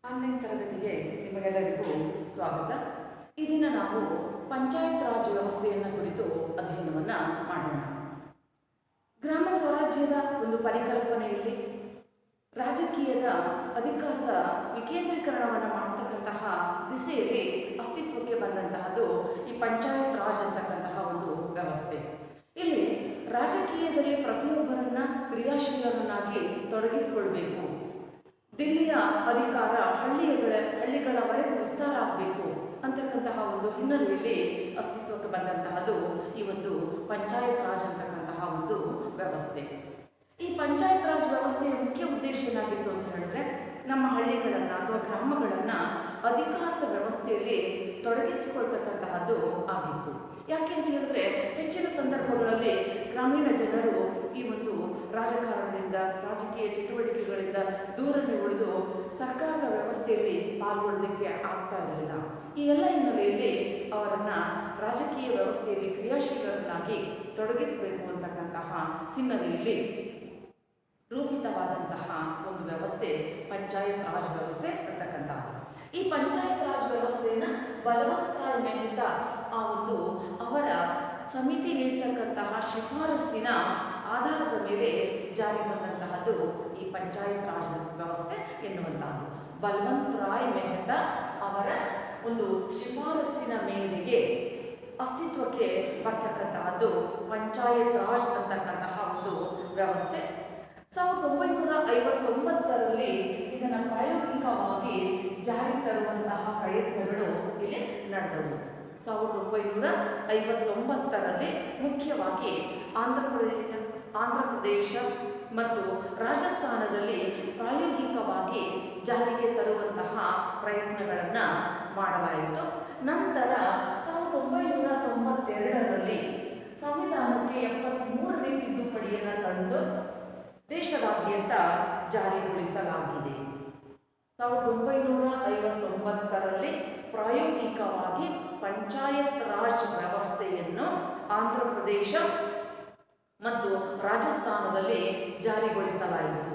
Online ತರಗತಿಗೆ ನಿಮಗೆಲ್ಲರಿಗೂ ಸ್ವಾಗತ. ಈ ದಿನ ನಾವು ಪಂಚಾಯತ್ ರಾಜ್ ವ್ಯವಸ್ಥೆಯನ್ನು ಕುರಿತು ಅಧ್ಯಯನವನ್ನು ಮಾಡೋಣ. ಗ್ರಾಮ ಸ್ವರಾಜ್ಯದ ಒಂದು ಪರಿಕಲ್ಪನೆಯಲ್ಲಿ ರಾಜಕೀಯದ ಅಧಿಕಾರದ ವಿಕೇಂದ್ರೀಕರಣವನ್ನು ಮಾಡತಕ್ಕಂತಹ ದಿಸೆಯಲ್ಲಿ ಅಸ್ತಿತ್ವಕ್ಕೆ ಬಂದಂತಹದ್ದು ಈ ಪಂಚಾಯತ್ ರಾಜ್ ಅಂತಕ್ಕಂತಹ ಒಂದು ವ್ಯವಸ್ಥೆ. ಇಲ್ಲಿ ರಾಜಕೀಯದಲ್ಲಿ ಪ್ರತಿಯೊಬ್ಬರನ್ನ ಕ್ರಿಯಾಶೀಲರನ್ನಾಗಿ ತೊಡಗಿಸಿಕೊಳ್ಬೇಕು, ದಿಲ್ಲಿಯ ಅಧಿಕಾರ ಹಳ್ಳಿಗಳವರೆಗೂ ವಿಸ್ತಾರ ಆಗಬೇಕು ಅಂತಕ್ಕಂತಹ ಒಂದು ಹಿನ್ನೆಲೆಯಲ್ಲಿ ಅಸ್ತಿತ್ವಕ್ಕೆ ಬಂದಂತಹದ್ದು ಈ ಒಂದು ಪಂಚಾಯತ್ ರಾಜ್ ಅಂತಕ್ಕಂತಹ ಒಂದು ವ್ಯವಸ್ಥೆ. ಈ ಪಂಚಾಯತ್ ರಾಜ್ ವ್ಯವಸ್ಥೆಯ ಮುಖ್ಯ ಉದ್ದೇಶ ಏನಾಗಿತ್ತು ಅಂತ ಹೇಳಿದ್ರೆ, ನಮ್ಮ ಹಳ್ಳಿಗಳನ್ನು ಅಥವಾ ಗ್ರಾಮಗಳನ್ನು ಅಧಿಕಾರದ ವ್ಯವಸ್ಥೆಯಲ್ಲಿ ತೊಡಗಿಸಿಕೊಳ್ತಕ್ಕಂತಹದ್ದು ಆಗಿತ್ತು. ಯಾಕೆಂತ ಹೇಳಿದ್ರೆ ಹೆಚ್ಚಿನ ಸಂದರ್ಭಗಳಲ್ಲಿ ಗ್ರಾಮೀಣ ಜನರು ಈ ಒಂದು ರಾಜಕಾರಣದಿಂದ, ರಾಜಕೀಯ ಚಟುವಟಿಕೆಗಳಿಂದ ದೂರನೇ ಉಳಿದು ಸರ್ಕಾರದ ವ್ಯವಸ್ಥೆಯಲ್ಲಿ ಪಾಲ್ಗೊಳ್ಳಲಿಕ್ಕೆ ಆಗ್ತಾ ಇರಲಿಲ್ಲ. ಈ ಎಲ್ಲ ಹಿನ್ನೆಲೆಯಲ್ಲಿ ಅವರನ್ನು ರಾಜಕೀಯ ವ್ಯವಸ್ಥೆಯಲ್ಲಿ ಕ್ರಿಯಾಶೀಲರನ್ನಾಗಿ ತೊಡಗಿಸಬೇಕು ಅಂತಕ್ಕಂತಹ ಹಿನ್ನೆಲೆಯಲ್ಲಿ ರೂಪಿತವಾದಂತಹ ಒಂದು ವ್ಯವಸ್ಥೆ ಪಂಚಾಯತ್ ರಾಜ್ ವ್ಯವಸ್ಥೆ ಅಂತಕ್ಕಂಥದ್ದು. ಈ ಪಂಚಾಯತ್ ರಾಜ್ ವ್ಯವಸ್ಥೆಯನ್ನು ಬಲವಂತ್ ರಾಯ್ ಮೆಹ್ತಾ ಅವರ ಸಮಿತಿ ನೀಡತಕ್ಕಂತಹ ಶಿಫಾರಸ್ಸಿನ ಆಧಾರದ ಮೇಲೆ ಜಾರಿ ಬಂದಂತಹದ್ದು ಈ ಪಂಚಾಯತ್ ರಾಜ್ ವ್ಯವಸ್ಥೆ ಎನ್ನುವಂತಹದ್ದು. ಬಲವಂತ್ ರಾಯ್ ಮೆಹ್ತಾ ಅವರ ಒಂದು ಶಿಫಾರಸ್ಸಿನ ಮೇರೆಗೆ ಅಸ್ತಿತ್ವಕ್ಕೆ ಬರ್ತಕ್ಕಂತಹದ್ದು ಪಂಚಾಯತ್ ರಾಜ್ ಅಂತಕ್ಕಂತಹ ಒಂದು ವ್ಯವಸ್ಥೆ. 1959ರಲ್ಲಿ ಇದನ್ನು ಪ್ರಾಯೋಗಿಕವಾಗಿ ಜಾರಿ ತರುವಂತಹ ಪ್ರಯತ್ನಗಳು ಇಲ್ಲಿ ನಡೆದವು. 1959ರಲ್ಲಿ ಮುಖ್ಯವಾಗಿ ಆಂಧ್ರಪ್ರದೇಶ ಮತ್ತು ರಾಜಸ್ಥಾನದಲ್ಲಿ ಪ್ರಾಯೋಗಿಕವಾಗಿ ಜಾರಿಗೆ ತರುವಂತಹ ಪ್ರಯತ್ನಗಳನ್ನು ಮಾಡಲಾಯಿತು. ನಂತರ 1992ರಲ್ಲಿ ಸಂವಿಧಾನಕ್ಕೆ 73ನೇ ತಿದ್ದುಪಡಿಯನ್ನು ತಂದು ದೇಶದಾದ್ಯಂತ ಜಾರಿಗೊಳಿಸಲಾಗಿದೆ. 1959ರಲ್ಲಿ ಪ್ರಾಯೋಗಿಕವಾಗಿ ಪಂಚಾಯತ್ ರಾಜ್ ವ್ಯವಸ್ಥೆಯನ್ನು ಆಂಧ್ರಪ್ರದೇಶ ಮತ್ತು ರಾಜಸ್ಥಾನದಲ್ಲಿ ಜಾರಿಗೊಳಿಸಲಾಯಿತು.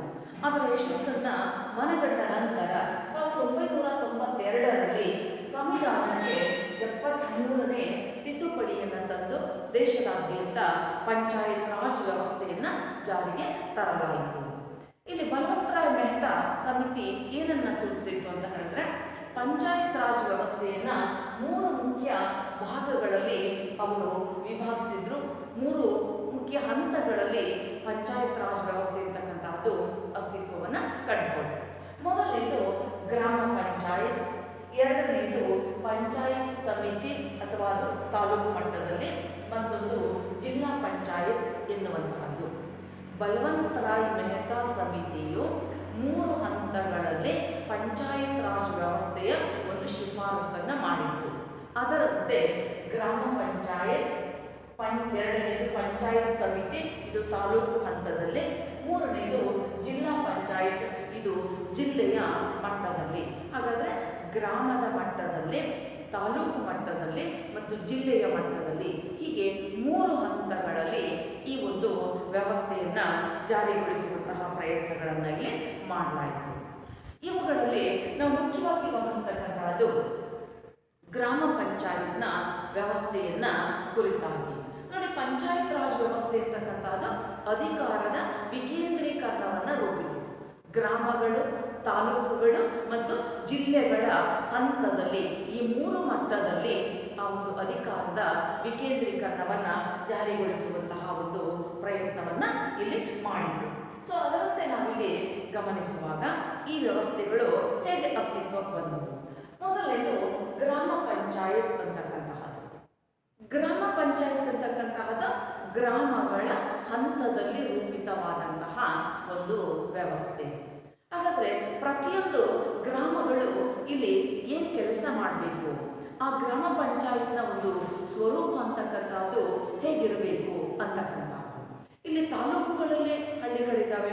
ಅದರ ಯಶಸ್ಸನ್ನು ಮನಗಂಡ ನಂತರ 1992ರಲ್ಲಿ ಸಂವಿಧಾನಕ್ಕೆ 73ನೇ ತಿದ್ದುಪಡಿಯನ್ನು ತಂದು ದೇಶದಾದ್ಯಂತ ಪಂಚಾಯತ್ ರಾಜ್ ವ್ಯವಸ್ಥೆಯನ್ನು ಜಾರಿಗೆ ತರಲಾಯಿತು. ಇಲ್ಲಿ ಬಲವಂತ್ ರಾಯ್ ಮೆಹ್ತಾ ಸಮಿತಿ ಏನನ್ನ ಸೂಚಿಸಿತ್ತು ಅಂತ ಹೇಳಿದ್ರೆ, ಪಂಚಾಯತ್ ರಾಜ್ ವ್ಯವಸ್ಥೆಯನ್ನು 3 ಮುಖ್ಯ ಭಾಗಗಳಲ್ಲಿ ಅವರು ವಿಭಾಗಿಸಿದ್ರು. 3 ಮುಖ್ಯ ಹಂತಗಳಲ್ಲಿ ಪಂಚಾಯತ್ ರಾಜ್ ವ್ಯವಸ್ಥೆ ಇರ್ತಕ್ಕಂತಹದ್ದು ಅಸ್ತಿತ್ವವನ್ನು ಕಂಡುಕೊಂಡ್ರು. ಮೊದಲನೇದು ಗ್ರಾಮ ಪಂಚಾಯತ್, ಎರಡನೇದು ಪಂಚಾಯತ್ ಸಮಿತಿ ಅಥವಾ ಅದು ತಾಲೂಕು ಮಟ್ಟದಲ್ಲಿ, ಮತ್ತೊಂದು ಜಿಲ್ಲಾ ಪಂಚಾಯತ್ ಎನ್ನುವಂತಹದ್ದು. ಬಲವಂತ್ ರಾಯ್ ಮೆಹ್ತಾ ಸಮಿತಿಯು 3 ಹಂತಗಳಲ್ಲಿ ಪಂಚಾಯತ್ ರಾಜ್ ವ್ಯವಸ್ಥೆಯ ಒಂದು ಶಿಫಾರಸನ್ನು ಮಾಡಿತ್ತು. ಅದರಂತೆ ಗ್ರಾಮ ಪಂಚಾಯತ್, ಎರಡನೇದು ಪಂಚಾಯತ್ ಸಮಿತಿ, ಇದು ತಾಲೂಕು ಹಂತದಲ್ಲಿ, ಮೂರನೇದು ಜಿಲ್ಲಾ ಪಂಚಾಯತ್, ಇದು ಜಿಲ್ಲೆಯ ಮಟ್ಟದಲ್ಲಿ. ಹಾಗಾದರೆ ಗ್ರಾಮದ ಮಟ್ಟದಲ್ಲಿ, ತಾಲೂಕು ಮಟ್ಟದಲ್ಲಿ ಮತ್ತು ಜಿಲ್ಲೆಯ ಮಟ್ಟದಲ್ಲಿ, ಹೀಗೆ 3 ಹಂತಗಳಲ್ಲಿ ಈ ಒಂದು ವ್ಯವಸ್ಥೆಯನ್ನು ಜಾರಿಗೊಳಿಸುವಂತಹ ಪ್ರಯತ್ನಗಳನ್ನು ಇಲ್ಲಿ ಮಾಡಲಾಯಿತು. ಇವುಗಳಲ್ಲಿ ನಾವು ಮುಖ್ಯವಾಗಿ ಗಮನಿಸ್ತಕ್ಕಂತಹದ್ದು ಗ್ರಾಮ ಪಂಚಾಯತ್ನ ವ್ಯವಸ್ಥೆಯನ್ನ ಕುರಿತಾಗಿ. ನೋಡಿ, ಪಂಚಾಯತ್ ರಾಜ್ ವ್ಯವಸ್ಥೆ ಇರ್ತಕ್ಕಂಥದ್ದು ಅಧಿಕಾರದ ವಿಕೇಂದ್ರೀಕರಣವನ್ನು ರೂಪಿಸಿತು. ಗ್ರಾಮಗಳು, ತಾಲೂಕುಗಳು ಮತ್ತು ಜಿಲ್ಲೆಗಳ ಹಂತದಲ್ಲಿ, ಈ 3 ಮಟ್ಟದಲ್ಲಿ ಆ ಒಂದು ಅಧಿಕಾರದ ವಿಕೇಂದ್ರೀಕರಣವನ್ನು ಜಾರಿಗೊಳಿಸುವಂತಹ ಒಂದು ಪ್ರಯತ್ನವನ್ನು ಇಲ್ಲಿ ಮಾಡಿತು. ಸೊ ಅದರಂತೆ ನಾವಿಲ್ಲಿ ಗಮನಿಸುವಾಗ ಈ ವ್ಯವಸ್ಥೆಗಳು ಹೇಗೆ ಅಸ್ತಿತ್ವಕ್ಕೆ ಬಂದವು. ಮೊದಲನೇದು ಗ್ರಾಮ ಪಂಚಾಯತ್ ಅಂತಕ್ಕಂತಹದ್ದು. ಗ್ರಾಮ ಪಂಚಾಯತ್ ಅಂತಕ್ಕಂತಹದ್ದು ಗ್ರಾಮಗಳ ಹಂತದಲ್ಲಿ ರೂಪಿತವಾದಂತಹ ಒಂದು ವ್ಯವಸ್ಥೆ. ಹಾಗಾದರೆ ಪ್ರತಿಯೊಂದು ಗ್ರಾಮಗಳು ಇಲ್ಲಿ ಏನು ಕೆಲಸ ಮಾಡಬೇಕು, ಆ ಗ್ರಾಮ ಪಂಚಾಯತ್ನ ಒಂದು ಸ್ವರೂಪ ಅಂತಕ್ಕಂಥದ್ದು ಹೇಗಿರಬೇಕು ಅಂತಕ್ಕಂಥದ್ದು. ಇಲ್ಲಿ ತಾಲೂಕುಗಳಲ್ಲಿ ಹಳ್ಳಿಗಳಿದ್ದಾವೆ,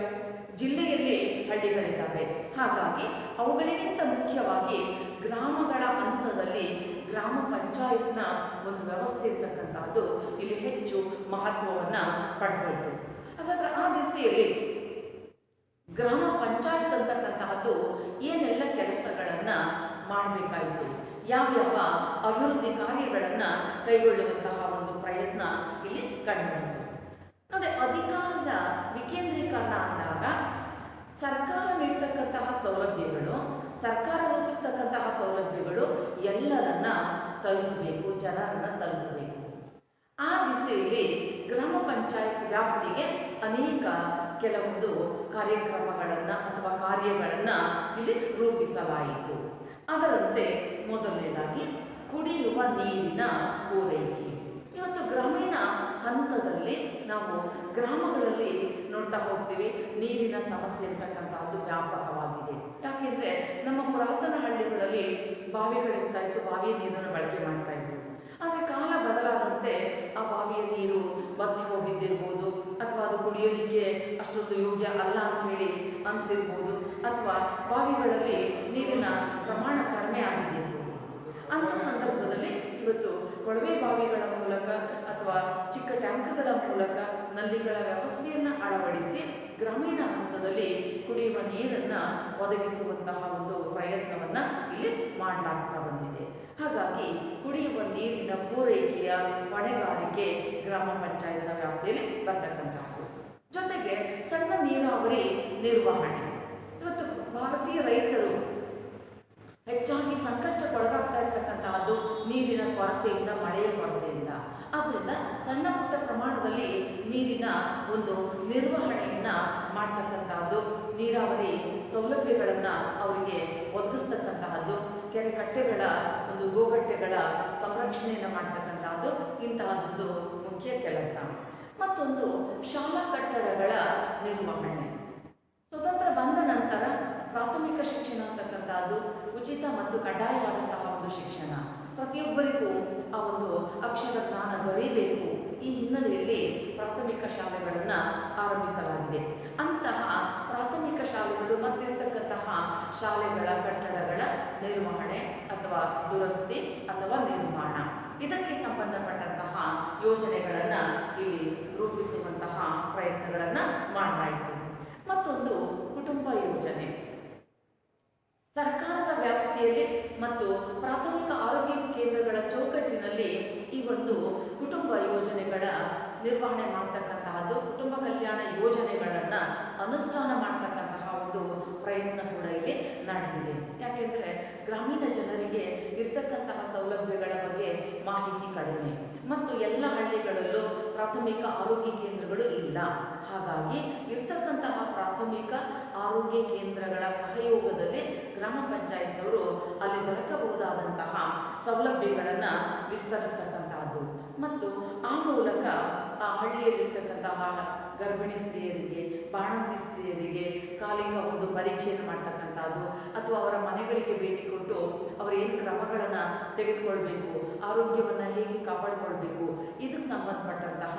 ಜಿಲ್ಲೆಯಲ್ಲಿ ಹಳ್ಳಿಗಳಿದ್ದಾವೆ. ಹಾಗಾಗಿ ಅವುಗಳಿಗಿಂತ ಮುಖ್ಯವಾಗಿ ಗ್ರಾಮಗಳ ಹಂತದಲ್ಲಿ ಗ್ರಾಮ ಪಂಚಾಯತ್ನ ಒಂದು ವ್ಯವಸ್ಥೆ ಇರ್ತಕ್ಕಂಥದ್ದು ಇಲ್ಲಿ ಹೆಚ್ಚು ಮಹತ್ವವನ್ನು ಪಡ್ಕೊಳ್ತು. ಹಾಗಾದರೆ ಆ ದಿಸೆಯಲ್ಲಿ ಗ್ರಾಮ ಪಂಚಾಯತ್ ಅಂತಕ್ಕಂತಹದ್ದು ಏನೆಲ್ಲ ಕೆಲಸಗಳನ್ನು ಮಾಡಬೇಕಾಯಿತು, ಯಾವ್ಯಾವ ಅಭಿವೃದ್ಧಿ ಕಾರ್ಯಗಳನ್ನು ಕೈಗೊಳ್ಳುವಂತಹ ಒಂದು ಪ್ರಯತ್ನ ಇಲ್ಲಿ ಕಂಡುಬಂತು. ನೋಡಿ, ಅಧಿಕಾರದ ವಿಕೇಂದ್ರೀಕರಣ ಅಂದಾಗ ಸರ್ಕಾರ ನೀಡ್ತಕ್ಕಂತಹ ಸೌಲಭ್ಯಗಳು, ಸರ್ಕಾರ ರೂಪಿಸ್ತಕ್ಕಂತಹ ಸೌಲಭ್ಯಗಳು ಎಲ್ಲರನ್ನ ತಲುಪಬೇಕು, ಜನರನ್ನ ತಲುಪಬೇಕು. ಆ ದಿಸೆಯಲ್ಲಿ ಗ್ರಾಮ ಪಂಚಾಯತ್ ವ್ಯಾಪ್ತಿಗೆ ಅನೇಕ ಕೆಲವೊಂದು ಕಾರ್ಯಕ್ರಮಗಳನ್ನು ಅಥವಾ ಕಾರ್ಯಗಳನ್ನು ಇಲ್ಲಿ ರೂಪಿಸಲಾಯಿತು. ಅದರಂತೆ ಮೊದಲನೇದಾಗಿ ಕುಡಿಯುವ ನೀರಿನ ಪೂರೈಕೆ. ಇವತ್ತು ಗ್ರಾಮೀಣ ಹಂತದಲ್ಲಿ ನಾವು ಗ್ರಾಮಗಳಲ್ಲಿ ನೋಡ್ತಾ ಹೋಗ್ತೀವಿ, ನೀರಿನ ಸಮಸ್ಯೆ ಅಂತಕ್ಕಂಥದ್ದು ವ್ಯಾಪಕವಾಗಿದೆ. ಯಾಕೆಂದರೆ ನಮ್ಮ ಪುರಾತನ ಹಳ್ಳಿಗಳಲ್ಲಿ ಬಾವಿಗಳಿರ್ತಾ ಇತ್ತು, ಬಾವಿಯ ನೀರನ್ನು ಬಳಕೆ ಮಾಡ್ತಾ ಇದ್ರು. ಆದರೆ ಕಾಲ ಬದಲಾದಂತೆ ಆ ಬಾವಿಯ ನೀರು ಬತ್ತಿ ಹೋಗಿದ್ದಿರ್ಬೋದು, ಅಥವಾ ಅದು ಕುಡಿಯೋದಕ್ಕೆ ಅಷ್ಟೊಂದು ಯೋಗ್ಯ ಅಲ್ಲ ಅಂಥೇಳಿ ಅನಿಸಿರ್ಬೋದು, ಅಥವಾ ಬಾವಿಗಳಲ್ಲಿ ನೀರಿನ ಪ್ರಮಾಣ ಕಡಿಮೆ ಆಗಿದ್ದಿರ್ಬೋದು. ಅಂಥ ಸಂದರ್ಭದಲ್ಲಿ ಇವತ್ತು ಕೊಳವೆ ಬಾವಿಗಳ ಮೂಲಕ ಅಥವಾ ಚಿಕ್ಕ ಟ್ಯಾಂಕ್ಗಳ ಮೂಲಕ ನಲ್ಲಿಗಳ ವ್ಯವಸ್ಥೆಯನ್ನು ಅಳವಡಿಸಿ ಗ್ರಾಮೀಣ ಹಂತದಲ್ಲಿ ಕುಡಿಯುವ ನೀರನ್ನು ಒದಗಿಸುವಂತಹ ಒಂದು ಪ್ರಯತ್ನವನ್ನು ಇಲ್ಲಿ ಮಾಡಲಾಗ್ತಾ ಬಂದಿದೆ. ಹಾಗಾಗಿ ಕುಡಿಯುವ ನೀರಿನ ಪೂರೈಕೆಯ ಹೊಣೆಗಾರಿಕೆ ಗ್ರಾಮ ಪಂಚಾಯತ್ನ ವ್ಯಾಪ್ತಿಯಲ್ಲಿ ಬರ್ತಕ್ಕಂಥದ್ದು. ಜೊತೆಗೆ ಸಣ್ಣ ನೀರಾವರಿ ನಿರ್ವಹಣೆ. ಇವತ್ತು ಭಾರತೀಯ ರೈತರು ಹೆಚ್ಚಾಗಿ ಸಂಕಷ್ಟಕ್ಕೊಳಗಾಗ್ತಾ ಇರ್ತಕ್ಕಂತಹದ್ದು ನೀರಿನ ಕೊರತೆಯಿಂದ, ಮಳೆಯ ಕೊರತೆಯಿಂದ. ಆದ್ದರಿಂದ ಸಣ್ಣ ಪುಟ್ಟ ಪ್ರಮಾಣದಲ್ಲಿ ನೀರಿನ ಒಂದು ನಿರ್ವಹಣೆಯನ್ನು ಮಾಡ್ತಕ್ಕಂತಹದ್ದು, ನೀರಾವರಿ ಸೌಲಭ್ಯಗಳನ್ನು ಅವರಿಗೆ ಒದಗಿಸ್ತಕ್ಕಂತಹದ್ದು, ಕೆರೆ ಕಟ್ಟೆಗಳ ಒಂದು ಗೋಗಟ್ಟೆಗಳ ಸಂರಕ್ಷಣೆಯನ್ನು ಮಾಡ್ತಕ್ಕಂತಹದ್ದು ಇಂತಹದ್ದೊಂದು ಮುಖ್ಯ ಕೆಲಸ. ಮತ್ತೊಂದು ಶಾಲಾ ಕಟ್ಟಡಗಳ ನಿರ್ವಹಣೆ. ಸ್ವತಂತ್ರ ಬಂದ ನಂತರ ಪ್ರಾಥಮಿಕ ಶಿಕ್ಷಣ ಅಂತಕ್ಕಂಥದ್ದು ಉಚಿತ ಮತ್ತು ಕಡ್ಡಾಯವಾದಂತಹ ಒಂದು ಶಿಕ್ಷಣ. ಪ್ರತಿಯೊಬ್ಬರಿಗೂ ಆ ಒಂದು ಅಕ್ಷರ ಜ್ಞಾನ ದೊರೆಯಬೇಕು. ಈ ಹಿನ್ನೆಲೆಯಲ್ಲಿ ಪ್ರಾಥಮಿಕ ಶಾಲೆಗಳನ್ನು ಆರಂಭಿಸಲಾಗಿದೆ. ಅಂತಹ ಪ್ರಾಥಮಿಕ ಶಾಲೆಗಳು ಮತ್ತಿರ್ತಕ್ಕಂತಹ ಶಾಲೆಗಳ ಕಟ್ಟಡಗಳ ನಿರ್ವಹಣೆ ಅಥವಾ ದುರಸ್ತಿ ಅಥವಾ ನಿರ್ಮಾಣ, ಇದಕ್ಕೆ ಸಂಬಂಧಪಟ್ಟಂತಹ ಯೋಜನೆಗಳನ್ನು ಇಲ್ಲಿ ರೂಪಿಸುವಂತಹ ಪ್ರಯತ್ನಗಳನ್ನು ಮಾಡಲಾಯಿತು. ಮತ್ತೊಂದು ಕುಟುಂಬ ಯೋಜನೆ. ಸರ್ಕಾರದ ವ್ಯಾಪ್ತಿಯಲ್ಲಿ ಮತ್ತು ಪ್ರಾಥಮಿಕ ಆರೋಗ್ಯ ಕೇಂದ್ರಗಳ ಚೌಕಟ್ಟಿನಲ್ಲಿ ಈ ಒಂದು ಕುಟುಂಬ ಯೋಜನೆಗಳ ನಿರ್ವಹಣೆ ಮಾಡ್ತಕ್ಕಂತಹದ್ದು, ಕುಟುಂಬ ಕಲ್ಯಾಣ ಯೋಜನೆಗಳನ್ನು ಅನುಷ್ಠಾನ ಮಾಡ್ತಕ್ಕಂತಹ ಒಂದು ಪ್ರಯತ್ನ ಕೂಡ ಇಲ್ಲಿ ನಡೆದಿದೆ. ಯಾಕೆಂದರೆ ಗ್ರಾಮೀಣ ಜನರಿಗೆ ಇರ್ತಕ್ಕಂತಹ ಸೌಲಭ್ಯಗಳ ಬಗ್ಗೆ ಮಾಹಿತಿ ಕಡಿಮೆ ಮತ್ತು ಎಲ್ಲ ಹಳ್ಳಿಗಳಲ್ಲೂ ಪ್ರಾಥಮಿಕ ಆರೋಗ್ಯ ಕೇಂದ್ರಗಳು ಇಲ್ಲ. ಹಾಗಾಗಿ ಇರ್ತಕ್ಕಂತಹ ಪ್ರಾಥಮಿಕ ಆರೋಗ್ಯ ಕೇಂದ್ರಗಳ ಸಹಯೋಗದಲ್ಲಿ ಗ್ರಾಮ ಪಂಚಾಯತ್ನವರು ಅಲ್ಲಿ ದೊರಕಬಹುದಾದಂತಹ ಸೌಲಭ್ಯಗಳನ್ನು ವಿಸ್ತರಿಸ್ತಕ್ಕಂತಹದ್ದು ಮತ್ತು ಆ ಮೂಲಕ ಆ ಹಳ್ಳಿಯಲ್ಲಿರ್ತಕ್ಕಂತಹ ಗರ್ಭಿಣಿ ಸ್ತ್ರೀಯರಿಗೆ, ಬಾಣಂತಿ ಸ್ತ್ರೀಯರಿಗೆ ಕಾಲಿಕ ಒಂದು ಪರೀಕ್ಷೆಯನ್ನು ಮಾಡ್ತಕ್ಕಂಥದ್ದು ಅಥವಾ ಅವರ ಮನೆಗಳಿಗೆ ಭೇಟಿ ಕೊಟ್ಟು ಅವರೇನು ಕ್ರಮಗಳನ್ನು ತೆಗೆದುಕೊಳ್ಬೇಕು, ಆರೋಗ್ಯವನ್ನು ಹೇಗೆ ಕಾಪಾಡಿಕೊಳ್ಬೇಕು, ಇದಕ್ಕೆ ಸಂಬಂಧಪಟ್ಟಂತಹ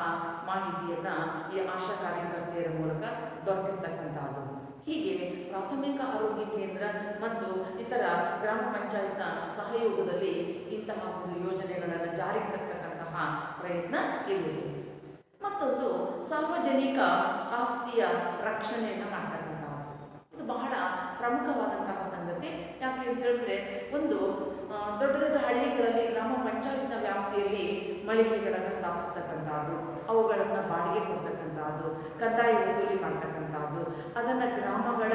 ಮಾಹಿತಿಯನ್ನು ಈ ಆಶಾ ಕಾರ್ಯಕರ್ತೆಯರ ಮೂಲಕ ದೊರಕಿಸ್ತಕ್ಕಂಥದ್ದು. ಹೀಗೆ ಪ್ರಾಥಮಿಕ ಆರೋಗ್ಯ ಕೇಂದ್ರ ಮತ್ತು ಇತರ ಗ್ರಾಮ ಪಂಚಾಯತ್ನ ಸಹಯೋಗದಲ್ಲಿ ಇಂತಹ ಒಂದು ಯೋಜನೆಗಳನ್ನು ಜಾರಿಗೆ ತರ್ತಕ್ಕಂತಹ ಪ್ರಯತ್ನ ಇಲ್ಲಿದೆ. ಮತ್ತೊಂದು ಸಾರ್ವಜನಿಕ ಆಸ್ತಿಯ ರಕ್ಷಣೆಯನ್ನು ಮಾಡ್ತಕ್ಕಂಥದ್ದು. ಇದು ಬಹಳ ಪ್ರಮುಖವಾದಂತಹ ಸಂಗತಿ. ಯಾಕೆ ಅಂತ ಹೇಳಿದ್ರೆ, ಒಂದು ದೊಡ್ಡ ದೊಡ್ಡ ಹಳ್ಳಿಗಳಲ್ಲಿ ಗ್ರಾಮ ಪಂಚಾಯತ್ನ ವ್ಯಾಪ್ತಿಯಲ್ಲಿ ಮಳಿಗೆಗಳನ್ನು ಸ್ಥಾಪಿಸ್ತಕ್ಕಂಥದ್ದು, ಅವುಗಳನ್ನು ಬಾಡಿಗೆ ಕೊಡ್ತಕ್ಕಂಥದ್ದು, ಕಂದಾಯ ವಸೂಲಿ ಮಾಡ್ತಕ್ಕಂಥದ್ದು, ಅದನ್ನು ಗ್ರಾಮಗಳ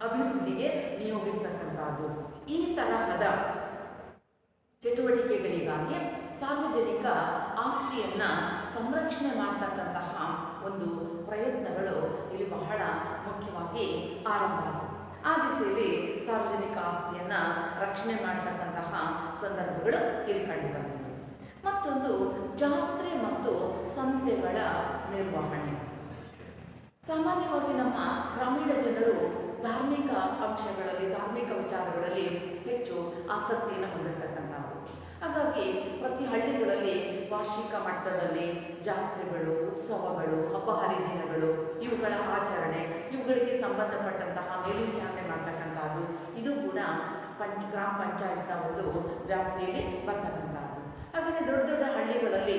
ಅಭಿವೃದ್ಧಿಗೆ ನಿಯೋಗಿಸ್ತಕ್ಕಂಥದ್ದು, ಈ ತರಹದ ಚಟುವಟಿಕೆಗಳಿಗಾಗಿ ಸಾರ್ವಜನಿಕ ಆಸ್ತಿಯನ್ನು ಸಂರಕ್ಷಣೆ ಮಾಡ್ತಕ್ಕಂತಹ ಒಂದು ಪ್ರಯತ್ನಗಳು ಇಲ್ಲಿ ಬಹಳ ಮುಖ್ಯವಾಗಿ ಆರಂಭ ಆದವು. ಆ ದಿಸೆಯಲ್ಲಿ ಸಾರ್ವಜನಿಕ ಆಸ್ತಿಯನ್ನು ರಕ್ಷಣೆ ಮಾಡ್ತಕ್ಕಂತಹ ಸಂದರ್ಭಗಳು ಇಲ್ಲಿ ಕಂಡುಬಂದಿವೆ. ಮತ್ತೊಂದು ಜಾತ್ರೆ ಮತ್ತು ಸಂತೆಗಳ ನಿರ್ವಹಣೆ. ಸಾಮಾನ್ಯವಾಗಿ ನಮ್ಮ ಗ್ರಾಮೀಣ ಜನರು ಧಾರ್ಮಿಕ ಅಂಶಗಳಲ್ಲಿ, ಧಾರ್ಮಿಕ ವಿಚಾರಗಳಲ್ಲಿ ಹೆಚ್ಚು ಆಸಕ್ತಿಯನ್ನು ಹೊಂದಿರತಕ್ಕಂಥದ್ದು. ಹಾಗಾಗಿ ಪ್ರತಿ ಹಳ್ಳಿಗಳಲ್ಲಿ ವಾರ್ಷಿಕ ಮಟ್ಟದಲ್ಲಿ ಜಾತ್ರೆಗಳು, ಉತ್ಸವಗಳು, ಹಬ್ಬ ಹರಿದಿನಗಳು, ಇವುಗಳ ಆಚರಣೆ, ಇವುಗಳಿಗೆ ಸಂಬಂಧಪಟ್ಟಂತಹ ಮೇಲ್ವಿಚಾರಣೆ ಮಾಡ್ತಕ್ಕಂಥದ್ದು, ಇದು ಕೂಡ ಗ್ರಾಮ ಪಂಚಾಯತ್ನ ಒಂದು ವ್ಯಾಪ್ತಿಯಲ್ಲಿ ಬರ್ತಕ್ಕಂಥದ್ದು. ಹಾಗೆಯೇ ದೊಡ್ಡ ದೊಡ್ಡ ಹಳ್ಳಿಗಳಲ್ಲಿ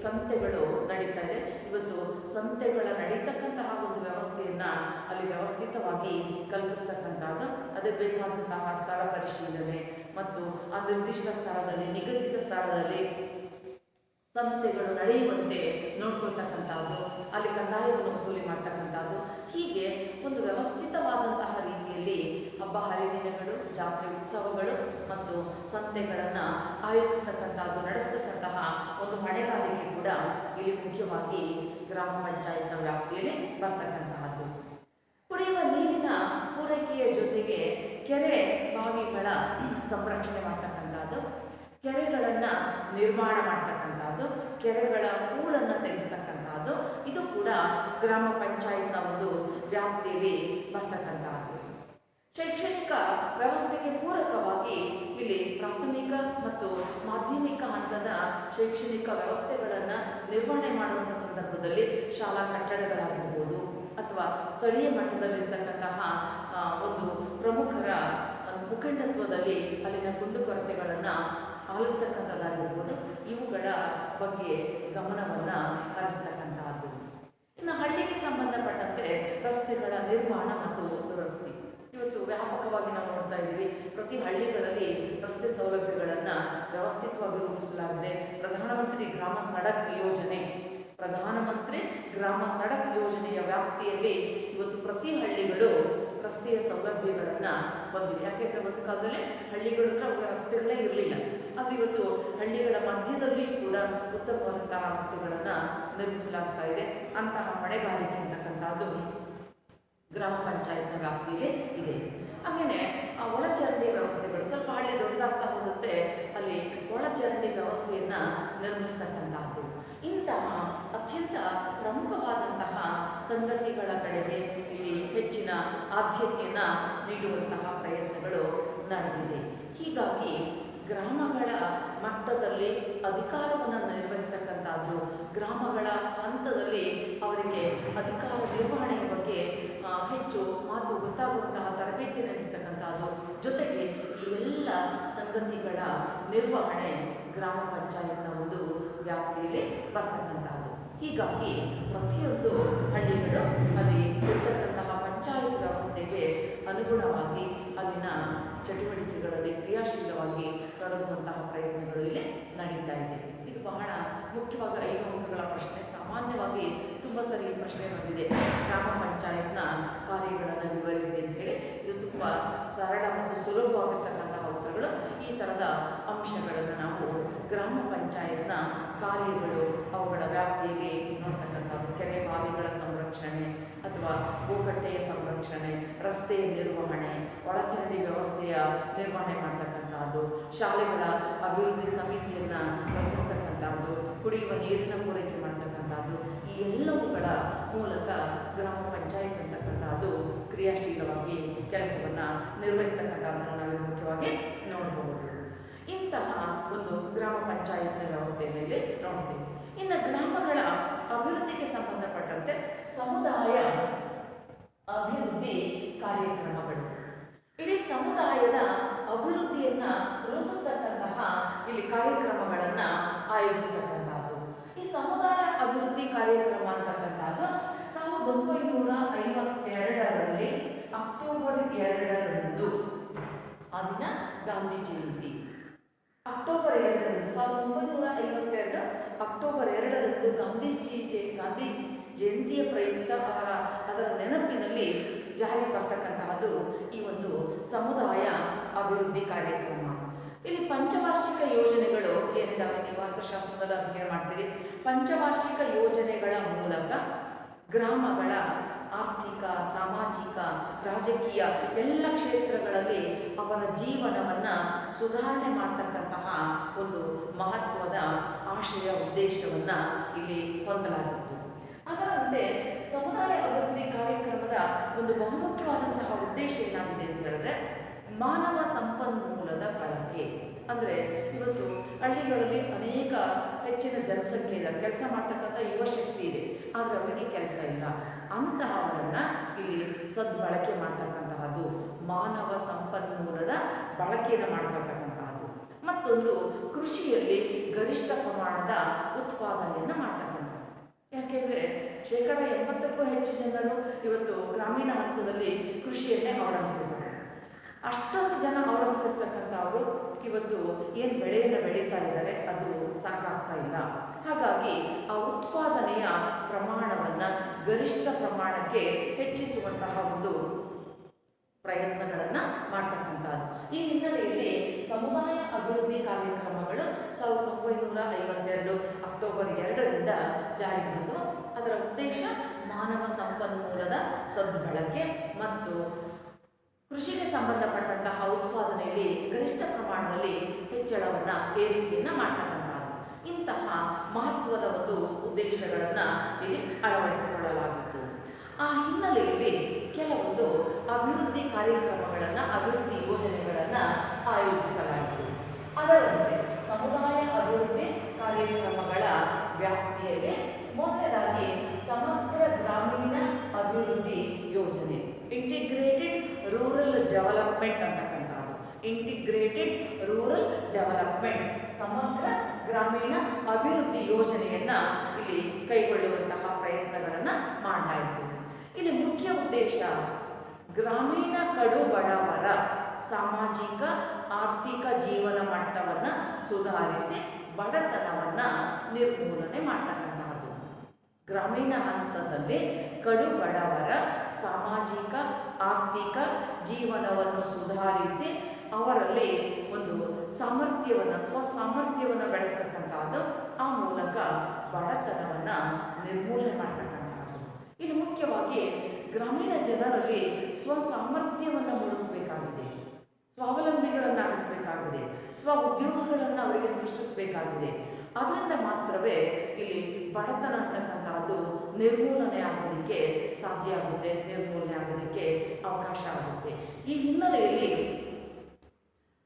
ಸಂತೆಗಳು ನಡೀತಾ ಇದೆ. ಇವತ್ತು ಸಂತೆಗಳ ನಡೀತಕ್ಕಂತಹ ಒಂದು ವ್ಯವಸ್ಥೆಯನ್ನು ಅಲ್ಲಿ ವ್ಯವಸ್ಥಿತವಾಗಿ ಕಲ್ಪಿಸ್ತಕ್ಕಂಥದ್ದು, ಅದಕ್ಕೆ ಬೇಕಾದಂತಹ ಸ್ಥಳ ಪರಿಶೀಲನೆ ಮತ್ತು ಆ ನಿರ್ದಿಷ್ಟ ಸ್ಥಳದಲ್ಲಿ ನಿಗದಿತ ಸ್ಥಳದಲ್ಲಿ ಸಂತೆಗಳು ನಡೆಯುವಂತೆ ನೋಡ್ಕೊಳ್ತಕ್ಕಂಥದ್ದು, ಅಲ್ಲಿ ಕಂದಾಯವನ್ನು ವಸೂಲಿ ಮಾಡ್ತಕ್ಕಂಥದ್ದು, ಹೀಗೆ ಒಂದು ವ್ಯವಸ್ಥಿತವಾದಂತಹ ರೀತಿಯಲ್ಲಿ ಹಬ್ಬ ಹರಿದಿನಗಳು, ಜಾತ್ರೆ ಉತ್ಸವಗಳು ಮತ್ತು ಸಂತೆಗಳನ್ನು ಆಯೋಜಿಸ್ತಕ್ಕಂಥದ್ದು, ನಡೆಸ್ತಕ್ಕಂತಹ ಒಂದು ಹೊಣೆಗಾರಿಕೆ ಕೂಡ ಇಲ್ಲಿ ಮುಖ್ಯವಾಗಿ ಗ್ರಾಮ ಪಂಚಾಯತ್ನ ವ್ಯಾಪ್ತಿಯಲ್ಲಿ ಬರ್ತಕ್ಕಂತಹದ್ದು. ಕುಡಿಯುವ ನೀರಿನ ಪೂರೈಕೆಯ ಜೊತೆಗೆ ಕೆರೆ ಬಾವಿಗಳ ಸಂರಕ್ಷಣೆ ಮಾಡ್ತಕ್ಕಂಥದ್ದು, ಕೆರೆಗಳನ್ನು ನಿರ್ಮಾಣ ಮಾಡ್ತಕ್ಕಂಥದ್ದು, ಕೆರೆಗಳ ಹೂಳನ್ನು ತೆಗೆಸ್ತಕ್ಕಂಥದ್ದು, ಇದು ಕೂಡ ಗ್ರಾಮ ಪಂಚಾಯತ್ನ ಒಂದು ವ್ಯಾಪ್ತಿಯಲ್ಲಿ ಬರ್ತಕ್ಕಂಥದ್ದು. ಶೈಕ್ಷಣಿಕ ವ್ಯವಸ್ಥೆಗೆ ಪೂರಕವಾಗಿ ಇಲ್ಲಿ ಪ್ರಾಥಮಿಕ ಮತ್ತು ಮಾಧ್ಯಮಿಕ ಹಂತದ ಶೈಕ್ಷಣಿಕ ವ್ಯವಸ್ಥೆಗಳನ್ನು ನಿರ್ವಹಣೆ ಮಾಡುವಂಥ ಸಂದರ್ಭದಲ್ಲಿ ಶಾಲಾ ಕಟ್ಟಡಗಳಾಗಿರ್ಬೋದು ಅಥವಾ ಸ್ಥಳೀಯ ಮಟ್ಟದಲ್ಲಿರ್ತಕ್ಕಂತಹ ಒಂದು ಪ್ರಮುಖರ ಮುಖಂಡತ್ವದಲ್ಲಿ ಅಲ್ಲಿನ ಕುಂದುಕೊರತೆಗಳನ್ನು ಆಲಿಸ್ತಕ್ಕಂಥದ್ದಾಗಿರ್ಬೋದು, ಇವುಗಳ ಬಗ್ಗೆ ಗಮನವನ್ನು ಹರಿಸ್ತಕ್ಕಂತಹದ್ದು. ಇನ್ನು ಹಳ್ಳಿಗೆ ಸಂಬಂಧಪಟ್ಟಂತೆ ರಸ್ತೆಗಳ ನಿರ್ಮಾಣ ಮತ್ತು ದುರಸ್ತಿ ಇವತ್ತು ವ್ಯಾಪಕವಾಗಿ ನಾವು ನೋಡ್ತಾ ಇದ್ದೀವಿ. ಪ್ರತಿ ಹಳ್ಳಿಗಳಲ್ಲಿ ರಸ್ತೆ ಸೌಲಭ್ಯಗಳನ್ನು ವ್ಯವಸ್ಥಿತವಾಗಿ ರೂಪಿಸಲಾಗಿದೆ. ಪ್ರಧಾನಮಂತ್ರಿ ಗ್ರಾಮ ಸಡಕ್ ಯೋಜನೆಯ ವ್ಯಾಪ್ತಿಯಲ್ಲಿ ಇವತ್ತು ಪ್ರತಿ ಹಳ್ಳಿಗಳು ರಸ್ತೆಯ ಸೌಲಭ್ಯಗಳನ್ನು ಹೊಂದಿವೆ. ಯಾಕೆಂದರೆ ಒಂದು ಕಾಲದಲ್ಲಿ ಹಳ್ಳಿಗಳು ಅವಾಗ ರಸ್ತೆಗಳೇ ಇರಲಿಲ್ಲ. ಆದರೆ ಇವತ್ತು ಹಳ್ಳಿಗಳ ಮಧ್ಯದಲ್ಲಿ ಕೂಡ ಉತ್ತಮವಾದಂತಹ ರಸ್ತೆಗಳನ್ನು ನಿರ್ಮಿಸಲಾಗ್ತಾ ಇದೆ. ಅಂತಹ ಹೊಣೆಗಾರಿಕೆ ಅಂತಕ್ಕಂಥದ್ದು ಗ್ರಾಮ ಪಂಚಾಯತ್ನ ವ್ಯಾಪ್ತಿಯಲ್ಲಿ ಇದೆ. ಹಾಗೆಯೇ ಒಳಚರಂಡಿ ವ್ಯವಸ್ಥೆಗಳು ಸ್ವಲ್ಪ ಹಳ್ಳಿ ದೊಡ್ಡದಾಗ್ತಾ ಹೋಗುತ್ತೆ, ಅಲ್ಲಿ ಒಳಚರಂಡಿ ವ್ಯವಸ್ಥೆಯನ್ನು ನಿರ್ಮಿಸ್ತಕ್ಕಂಥದ್ದು. ಇಂತಹ ಅತ್ಯಂತ ಪ್ರಮುಖವಾದಂತಹ ಸಂಗತಿಗಳ ಕಡೆಗೆ ಇಲ್ಲಿ ಹೆಚ್ಚಿನ ಆದ್ಯತೆಯನ್ನು ನೀಡುವಂತಹ ಪ್ರಯತ್ನಗಳು ನಡೆದಿದೆ. ಹೀಗಾಗಿ ಗ್ರಾಮಗಳ ಮಟ್ಟದಲ್ಲಿ ಅಧಿಕಾರವನ್ನು ನಿರ್ವಹಿಸ್ತಕ್ಕಂಥದ್ದು, ಗ್ರಾಮಗಳ ಹಂತದಲ್ಲಿ ಅವರಿಗೆ ಅಧಿಕಾರ ನಿರ್ವಹಣೆಯ ಬಗ್ಗೆ ಹೆಚ್ಚು ಮಾತು ಗೊತ್ತಾಗುವಂತಹ ತರಬೇತಿ ನೀಡತಕ್ಕಂಥದ್ದು, ಜೊತೆಗೆ ಈ ಎಲ್ಲ ಸಂಗತಿಗಳ ನಿರ್ವಹಣೆ ಗ್ರಾಮ ಪಂಚಾಯತ್ನ ಒಂದು ವ್ಯಾಪ್ತಿಯಲ್ಲಿ ಬರ್ತಕ್ಕಂಥದ್ದು. ಹೀಗಾಗಿ ಪ್ರತಿಯೊಂದು ಹಳ್ಳಿಗಳು ಅಲ್ಲಿ ಇರ್ತಕ್ಕಂತಹ ಪಂಚಾಯತ್ ವ್ಯವಸ್ಥೆಗೆ ಅನುಗುಣವಾಗಿ ಅಲ್ಲಿನ ಚಟುವಟಿಕೆಗಳಲ್ಲಿ ಕ್ರಿಯಾಶೀಲವಾಗಿ ತೊಡಗುವಂತಹ ಪ್ರಯತ್ನಗಳು ಇಲ್ಲಿ ನಡೀತಾ ಇದೆ. ಇದು ಬಹಳ ಮುಖ್ಯವಾಗಿ 5 ಅಂಕಗಳ ಪ್ರಶ್ನೆ. ಸಾಮಾನ್ಯವಾಗಿ ತುಂಬ ಸರಿ ಈ ಪ್ರಶ್ನೆ ಬಂದಿದೆ, ಗ್ರಾಮ ಪಂಚಾಯತ್ನ ಕಾರ್ಯಗಳನ್ನು ವಿವರಿಸಿ ಅಂತೇಳಿ. ಇದು ತುಂಬ ಸರಳ ಮತ್ತು ಸುಲಭವಾಗಿರ್ತಕ್ಕಂತಹ ಉತ್ತರಗಳು. ಈ ಥರದ ಅಂಶಗಳನ್ನು ನಾವು ಗ್ರಾಮ ಪಂಚಾಯತ್ನ ಕಾರ್ಯಗಳು, ಅವುಗಳ ವ್ಯಾಪ್ತಿಯಲ್ಲಿ ನೋಡ್ತಕ್ಕಂಥದ್ದು, ಕೆರೆ ಬಾವಿಗಳ ಸಂರಕ್ಷಣೆ ಅಥವಾ ಗೋಕಟ್ಟೆಯ ಸಂರಕ್ಷಣೆ, ರಸ್ತೆಯ ನಿರ್ವಹಣೆ, ಒಳಚರಂಡಿ ವ್ಯವಸ್ಥೆಯ ನಿರ್ವಹಣೆ ಮಾಡ್ತಕ್ಕಂಥದ್ದು, ಶಾಲೆಗಳ ಅಭಿವೃದ್ಧಿ ಸಮಿತಿಯನ್ನು ರಚಿಸ್ತಕ್ಕಂಥದ್ದು, ಕುಡಿಯುವ ನೀರಿನ ಪೂರೈಕೆ ಮಾಡ್ತಕ್ಕಂಥದ್ದು, ಈ ಎಲ್ಲವುಗಳ ಮೂಲಕ ಗ್ರಾಮ ಪಂಚಾಯತ್ ಅಂತಕ್ಕಂಥದ್ದು ಕ್ರಿಯಾಶೀಲವಾಗಿ ಕೆಲಸವನ್ನು ನಿರ್ವಹಿಸ್ತಕ್ಕಂಥದ್ದನ್ನು ನಾವು ಮುಖ್ಯವಾಗಿ ನೋಡಬಹುದು. ಇಂತಹ ಒಂದು ಗ್ರಾಮ ಪಂಚಾಯತ್ನ ವ್ಯವಸ್ಥೆಯಲ್ಲಿ ನೋಡ್ತೀವಿ. ಇನ್ನು ಗ್ರಾಮಗಳ ಅಭಿವೃದ್ಧಿಗೆ ಸಂಬಂಧಪಟ್ಟಂತೆ ಸಮುದಾಯ ಅಭಿವೃದ್ಧಿ ಕಾರ್ಯಕ್ರಮಗಳು, ಇಡೀ ಸಮುದಾಯದ ಅಭಿವೃದ್ಧಿಯನ್ನು ರೂಪಿಸ್ತಕ್ಕಂತಹ ಇಲ್ಲಿ ಕಾರ್ಯಕ್ರಮಗಳನ್ನು ಆಯೋಜಿಸ್ತಕ್ಕಂಥದ್ದು. ಈ ಸಮುದಾಯ ಅಭಿವೃದ್ಧಿ ಕಾರ್ಯಕ್ರಮ ಅಂತಕ್ಕಂಥದ್ದು 1952ರಲ್ಲಿ ಅಕ್ಟೋಬರ್ 2ರಂದು ಆ ದಿನ ಗಾಂಧಿ ಜಯಂತಿ. ಅಕ್ಟೋಬರ್ 2ರಂದು 1952 ಅಕ್ಟೋಬರ್ 2ರಂದು ಗಾಂಧಿ ಜಯಂತಿಯ ಪ್ರಯುಕ್ತ ಅದರ ನೆನಪಿನಲ್ಲಿ ಜಾರಿ ಬರ್ತಕ್ಕಂತಹದ್ದು ಈ ಒಂದು ಸಮುದಾಯ ಅಭಿವೃದ್ಧಿ ಕಾರ್ಯಕ್ರಮ. ಇಲ್ಲಿ ಪಂಚವಾರ್ಷಿಕ ಯೋಜನೆಗಳು ಏನಿದಾವೆ, ನೀವು ಅರ್ಥಶಾಸ್ತ್ರದಲ್ಲಿ ಅಧ್ಯಯನ ಮಾಡ್ತೀರಿ. ಪಂಚವಾರ್ಷಿಕ ಯೋಜನೆಗಳ ಮೂಲಕ ಗ್ರಾಮಗಳ ಆರ್ಥಿಕ, ಸಾಮಾಜಿಕ, ರಾಜಕೀಯ ಎಲ್ಲ ಕ್ಷೇತ್ರಗಳಲ್ಲಿ ಅವರ ಜೀವನವನ್ನು ಸುಧಾರಣೆ ಮಾಡ್ತಕ್ಕಂತಹ ಒಂದು ಮಹತ್ವದ ಆಶಯ ಉದ್ದೇಶವನ್ನು ಇಲ್ಲಿ ಹೊಂದಲಾಗಿತ್ತು. ಅದರಂತೆ ಸಮುದಾಯ ಅಭಿವೃದ್ಧಿ ಕಾರ್ಯಕ್ರಮದ ಒಂದು ಬಹುಮುಖ್ಯವಾದಂತಹ ಉದ್ದೇಶ ಏನಾಗಿದೆ ಅಂತ ಹೇಳಿದ್ರೆ ಮಾನವ ಸಂಪನ್ಮೂಲದ ಬಳಕೆ. ಅಂದರೆ ಇವತ್ತು ಹಳ್ಳಿಗಳಲ್ಲಿ ಅನೇಕ ಹೆಚ್ಚಿನ ಜನಸಂಖ್ಯೆ ಇದೆ, ಕೆಲಸ ಮಾಡ್ತಕ್ಕಂಥ ಯುವ ಶಕ್ತಿ ಇದೆ, ಆದರೆ ಅವರಿಗೆ ಕೆಲಸ ಇಲ್ಲ. ಅಂತಹವರನ್ನು ಇಲ್ಲಿ ಸದ್ಬಳಕೆ ಮಾಡ್ತಕ್ಕಂತಹದ್ದು, ಮಾನವ ಸಂಪನ್ಮೂಲದ ಬಳಕೆಯನ್ನು ಮಾಡ್ಕೊಳ್ತಕ್ಕಂತಹದ್ದು ಮತ್ತೊಂದು ಕೃಷಿಯಲ್ಲಿ ಗರಿಷ್ಠ ಪ್ರಮಾಣದ ಉತ್ಪಾದನೆಯನ್ನು ಮಾಡ್ತಕ್ಕಂಥದ್ದು. ಯಾಕೆಂದರೆ 80%ಕ್ಕೂ ಹೆಚ್ಚು ಜನರು ಇವತ್ತು ಗ್ರಾಮೀಣ ಹಂತದಲ್ಲಿ ಕೃಷಿಯನ್ನೇ ಅವಲಂಬಿಸಿದ್ದಾರೆ. ಅಷ್ಟೊಂದು ಜನ ಅವಲಂಬಿಸಿರ್ತಕ್ಕಂಥವರು ಇವತ್ತು ಏನು ಬೆಳೆಯನ್ನು ಬೆಳೀತಾ ಇದ್ದಾರೆ ಅದು ಸಾಕಾಗ್ತಾ ಇಲ್ಲ. ಹಾಗಾಗಿ ಆ ಉತ್ಪಾದನೆಯ ಪ್ರಮಾಣವನ್ನು ಗರಿಷ್ಠ ಪ್ರಮಾಣಕ್ಕೆ ಹೆಚ್ಚಿಸುವಂತಹ ಒಂದು ಪ್ರಯತ್ನಗಳನ್ನು ಮಾಡ್ತಕ್ಕಂಥದ್ದು. ಈ ಹಿನ್ನೆಲೆಯಲ್ಲಿ ಸಮುದಾಯ ಅಭಿವೃದ್ಧಿ ಕಾರ್ಯಕ್ರಮಗಳು 1952 ಅಕ್ಟೋಬರ್ 2ರಿಂದ ಜಾರಿಗೆ ಬಂದು ಅದರ ಉದ್ದೇಶ ಮಾನವ ಸಂಪನ್ಮೂಲದ ಸದ್ಬಳಕೆ ಮತ್ತು ಕೃಷಿಗೆ ಸಂಬಂಧಪಟ್ಟಂತಹ ಉತ್ಪಾದನೆಯಲ್ಲಿ ಗರಿಷ್ಠ ಪ್ರಮಾಣದಲ್ಲಿ ಹೆಚ್ಚಳವನ್ನು ಏರಿಕೆಯನ್ನು ಮಾಡ್ತಕ್ಕಂಥದ್ದು. ಇಂತಹ ಮಹತ್ವದ ಒಂದು ಉದ್ದೇಶಗಳನ್ನು ಇಲ್ಲಿ ಅಳವಡಿಸಿಕೊಳ್ಳಲಾಗಿತ್ತು. ಆ ಹಿನ್ನೆಲೆಯಲ್ಲಿ ಕೆಲವೊಂದು ಅಭಿವೃದ್ಧಿ ಕಾರ್ಯಕ್ರಮಗಳನ್ನು, ಅಭಿವೃದ್ಧಿ ಯೋಜನೆಗಳನ್ನು ಆಯೋಜಿಸಲಾಯಿತು. ಅದರಂತೆ ಸಮುದಾಯ ಅಭಿವೃದ್ಧಿ ಕಾರ್ಯಕ್ರಮಗಳ ವ್ಯಾಪ್ತಿಯಲ್ಲಿ ಮೊದಲನೇದಾಗಿ ಸಮಗ್ರ ಗ್ರಾಮೀಣ ಅಭಿವೃದ್ಧಿ ಯೋಜನೆ, ಇಂಟಿಗ್ರೇಟೆಡ್ ರೂರಲ್ ಡೆವಲಪ್ಮೆಂಟ್ ಅಂತಕ್ಕಂಥದ್ದು. ಇಂಟಿಗ್ರೇಟೆಡ್ ರೂರಲ್ ಡೆವಲಪ್ಮೆಂಟ್, ಸಮಗ್ರ ಗ್ರಾಮೀಣ ಅಭಿವೃದ್ಧಿ ಯೋಜನೆಯನ್ನು ಇಲ್ಲಿ ಕೈಗೊಳ್ಳುವಂತಹ ಪ್ರಯತ್ನಗಳನ್ನು ಮಾಡಲಾಯಿತು. ಇಲ್ಲಿ ಮುಖ್ಯ ಉದ್ದೇಶ ಗ್ರಾಮೀಣ ಕಡು ಬಡವರ ಸಾಮಾಜಿಕ ಆರ್ಥಿಕ ಜೀವನ ಮಟ್ಟವನ್ನು ಸುಧಾರಿಸಿ ಬಡತನವನ್ನು ನಿರ್ಮೂಲನೆ ಮಾಡ್ತಕ್ಕಂಥದ್ದು. ಗ್ರಾಮೀಣ ಹಂತದಲ್ಲಿ ಕಡು ಬಡವರ ಸಾಮಾಜಿಕ ಆರ್ಥಿಕ ಜೀವನವನ್ನು ಸುಧಾರಿಸಿ ಅವರಲ್ಲಿ ಒಂದು ಸಾಮರ್ಥ್ಯವನ್ನು, ಸ್ವಸಾಮರ್ಥ್ಯವನ್ನು ಬೆಳೆಸ್ತಕ್ಕಂಥದ್ದು, ಆ ಮೂಲಕ ಬಡತನವನ್ನು ನಿರ್ಮೂಲನೆ ಮಾಡ್ತಕ್ಕಂಥದ್ದು. ಇಲ್ಲಿ ಮುಖ್ಯವಾಗಿ ಗ್ರಾಮೀಣ ಜನರಲ್ಲಿ ಸ್ವಸಾಮರ್ಥ್ಯವನ್ನು ಮೂಡಿಸಬೇಕಾಗಿದೆ, ಸ್ವಾವಲಂಬಿಗಳನ್ನಾಗಿಸಬೇಕಾಗಿದೆ, ಸ್ವ ಉದ್ಯೋಗಗಳನ್ನು ಅವರಿಗೆ ಸೃಷ್ಟಿಸಬೇಕಾಗಿದೆ. ಅದರಿಂದ ಮಾತ್ರವೇ ಇಲ್ಲಿ ಬಡತನ ಅಂತಕ್ಕಂಥದ್ದು ನಿರ್ಮೂಲನೆ ಆಗೋದಕ್ಕೆ ಸಾಧ್ಯ ಆಗುತ್ತೆ, ನಿರ್ಮೂಲನೆ ಆಗೋದಕ್ಕೆ ಅವಕಾಶ ಆಗುತ್ತೆ. ಈ ಹಿನ್ನೆಲೆಯಲ್ಲಿ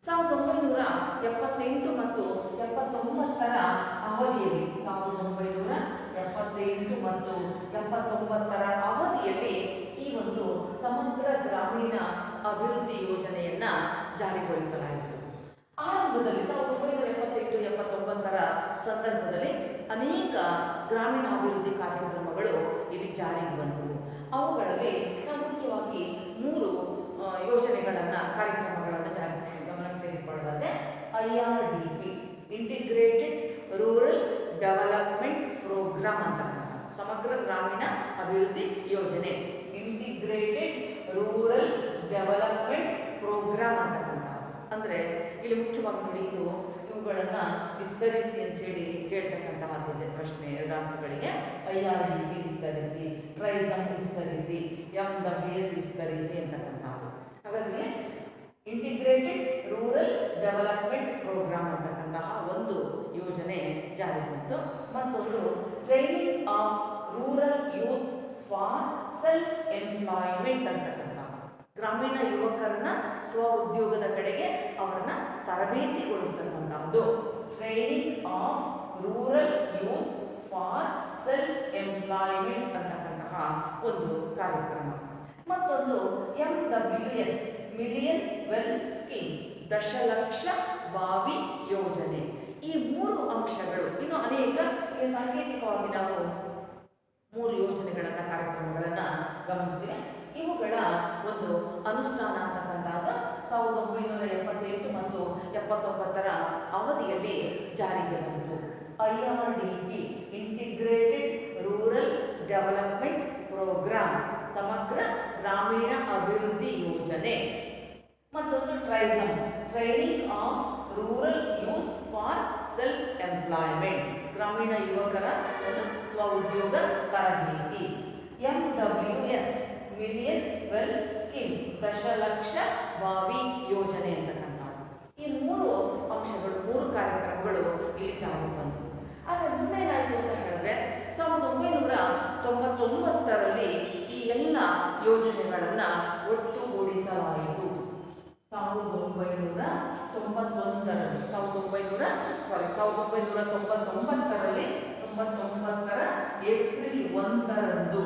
1978 ಮತ್ತು 79ರ ಅವಧಿಯಲ್ಲಿ 1978 ಮತ್ತು 79ರ ಅವಧಿಯಲ್ಲಿ ಈ ಒಂದು ಸಮಗ್ರ ಗ್ರಾಮೀಣ ಅಭಿವೃದ್ಧಿ ಯೋಜನೆಯನ್ನು ಜಾರಿಗೊಳಿಸಲಾಯಿತು. ಆರಂಭದಲ್ಲಿ 1978-79ರ ಸಂದರ್ಭದಲ್ಲಿ ಅನೇಕ ಗ್ರಾಮೀಣ ಅಭಿವೃದ್ಧಿ ಕಾರ್ಯಕ್ರಮಗಳು ಇಲ್ಲಿ ಜಾರಿಗೆ ಬಂದವು. ಅವುಗಳಲ್ಲಿ ನಾವು ಮುಖ್ಯವಾಗಿ 3 ಯೋಜನೆಗಳನ್ನು, ಕಾರ್ಯಕ್ರಮಗಳನ್ನು ಗಮನಕ್ಕೆ ತೆಗೆದುಕೊಳ್ಳೋದಾದರೆ IRDP, integrated rural development programme ಅಂತಕ್ಕಂಥ ಸಮಗ್ರ ಗ್ರಾಮೀಣ ಅಭಿವೃದ್ಧಿ ಯೋಜನೆ, ಇಂಟಿಗ್ರೇಟೆಡ್ ರೂರಲ್ ಡೆವಲಪ್ಮೆಂಟ್ ಪ್ರೋಗ್ರಾಮ್ ಅಂತಕ್ಕಂಥ. ಅಂದರೆ ಇಲ್ಲಿ ಮುಖ್ಯವಾಗಿ ನೋಡಿ, ಇವುಗಳನ್ನು ವಿಸ್ತರಿಸಿ ಅಂತ ಹೇಳಿ ಕೇಳ್ತಕ್ಕಂತಹದ್ದಿದೆ ಪ್ರಶ್ನೆ ಎಕ್ಸಾಮ್ಗಳಿಗೆ. IRDP ವಿಸ್ತರಿಸಿ, ಟ್ರೈಸಮ್ ವಿಸ್ತರಿಸಿ, MWS ವಿಸ್ತರಿಸಿ ಅಂತಕ್ಕಂಥದ್ದು. ಹಾಗಾದರೆ ಇಂಟಿಗ್ರೇಟೆಡ್ ರೂರಲ್ ಡೆವಲಪ್ಮೆಂಟ್ ಪ್ರೋಗ್ರಾಮ್ ಅಂತಕ್ಕಂತಹ ಒಂದು ಯೋಜನೆ ಜಾರಿ ಬಂತು. ಮತ್ತೊಂದು training of rural youth for self employment ಅಂತಕ್ಕಂಥ, ಗ್ರಾಮೀಣ ಯುವಕರನ್ನ ಸ್ವ ಉದ್ಯೋಗದ ಕಡೆಗೆ ಅವರನ್ನ ತರಬೇತಿಗೊಳಿಸ್ತಕ್ಕಂಥದ್ದು. Training of rural youth for self employment ಅಂತಕ್ಕಂತಹ ಒಂದು ಕಾರ್ಯಕ್ರಮ. ಮತ್ತೊಂದು MWS, ಮಿಲಿಯನ್ ವೆಲ್ ಸ್ಕೀಮ್, ದಶಲಕ್ಷ ಬಾವಿ ಯೋಜನೆ. ಈ 3 ಅಂಶಗಳು, ಇನ್ನು ಅನೇಕ ಈ ಸಾಂಕೇತಿಕವಾಗಿ ನಾವು 3 ಯೋಜನೆಗಳನ್ನು, ಕಾರ್ಯಕ್ರಮಗಳನ್ನು ಗಮನಿಸ್ತೀವಿ. ಇವುಗಳ ಒಂದು ಅನುಷ್ಠಾನ ಅಂತಕ್ಕಂಥದ್ದು 1978 ಮತ್ತು 79ರ ಅವಧಿಯಲ್ಲಿ ಜಾರಿಗೆ ಬಂತು. IRDP, integrated rural development program, ಸಮಗ್ರ ಗ್ರಾಮೀಣ ಅಭಿವೃದ್ಧಿ ಯೋಜನೆ. ಮತ್ತೊಂದು TRYSEM, training of rural youth for self employment, ಗ್ರಾಮೀಣ ಯುವಕರ ಒಂದು ಸ್ವ ಉದ್ಯೋಗ ತರಬೇತಿ. MWS, ಮಿಲಿಯನ್ ವೆಲ್ ಸ್ಕೀಮ್, ದಶಲಕ್ಷ ಬಾವಿ ಯೋಜನೆ ಅಂತಕ್ಕಂಥದ್ದು. ಈ 3 ಅಂಶಗಳು, 3 ಕಾರ್ಯಕ್ರಮಗಳು ಇಲ್ಲಿ ಜಾರಿಗೆ ಬಂದವು. ಆದರೆ ಮುಂದೇನಾಯಿತು ಅಂತ ಹೇಳಿದ್ರೆ 1999ರಲ್ಲಿ ಈ ಎಲ್ಲ ಯೋಜನೆಗಳನ್ನು ಒಟ್ಟುಗೂಡಿಸಲಾಯಿತು. 1999ರಲ್ಲಿ 99ರ ಏಪ್ರಿಲ್ 1ರಂದು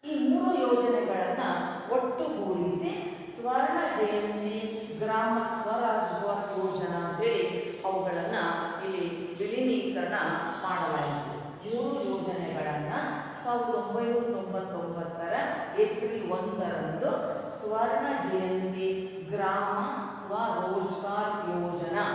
ಈ 3 ಯೋಜನೆಗಳನ್ನು ಒಟ್ಟುಗೂಡಿಸಿ ಸ್ವರ್ಣ ಜಯಂತಿ ಗ್ರಾಮ ಸ್ವರೋಜ್ಗಾರ್ ಯೋಜನಾ ಅಂತೇಳಿ ಅವುಗಳನ್ನು ಇಲ್ಲಿ ವಿಲೀನೀಕರಣ ಮಾಡಲಾಯಿತು. 3 ಯೋಜನೆಗಳನ್ನು 1999ರ ಏಪ್ರಿಲ್ 1ರಂದು ಸ್ವರ್ಣ ಜಯಂತಿ ಗ್ರಾಮ ಸ್ವರೋಜ್ಗಾರ್ ಯೋಜನಾ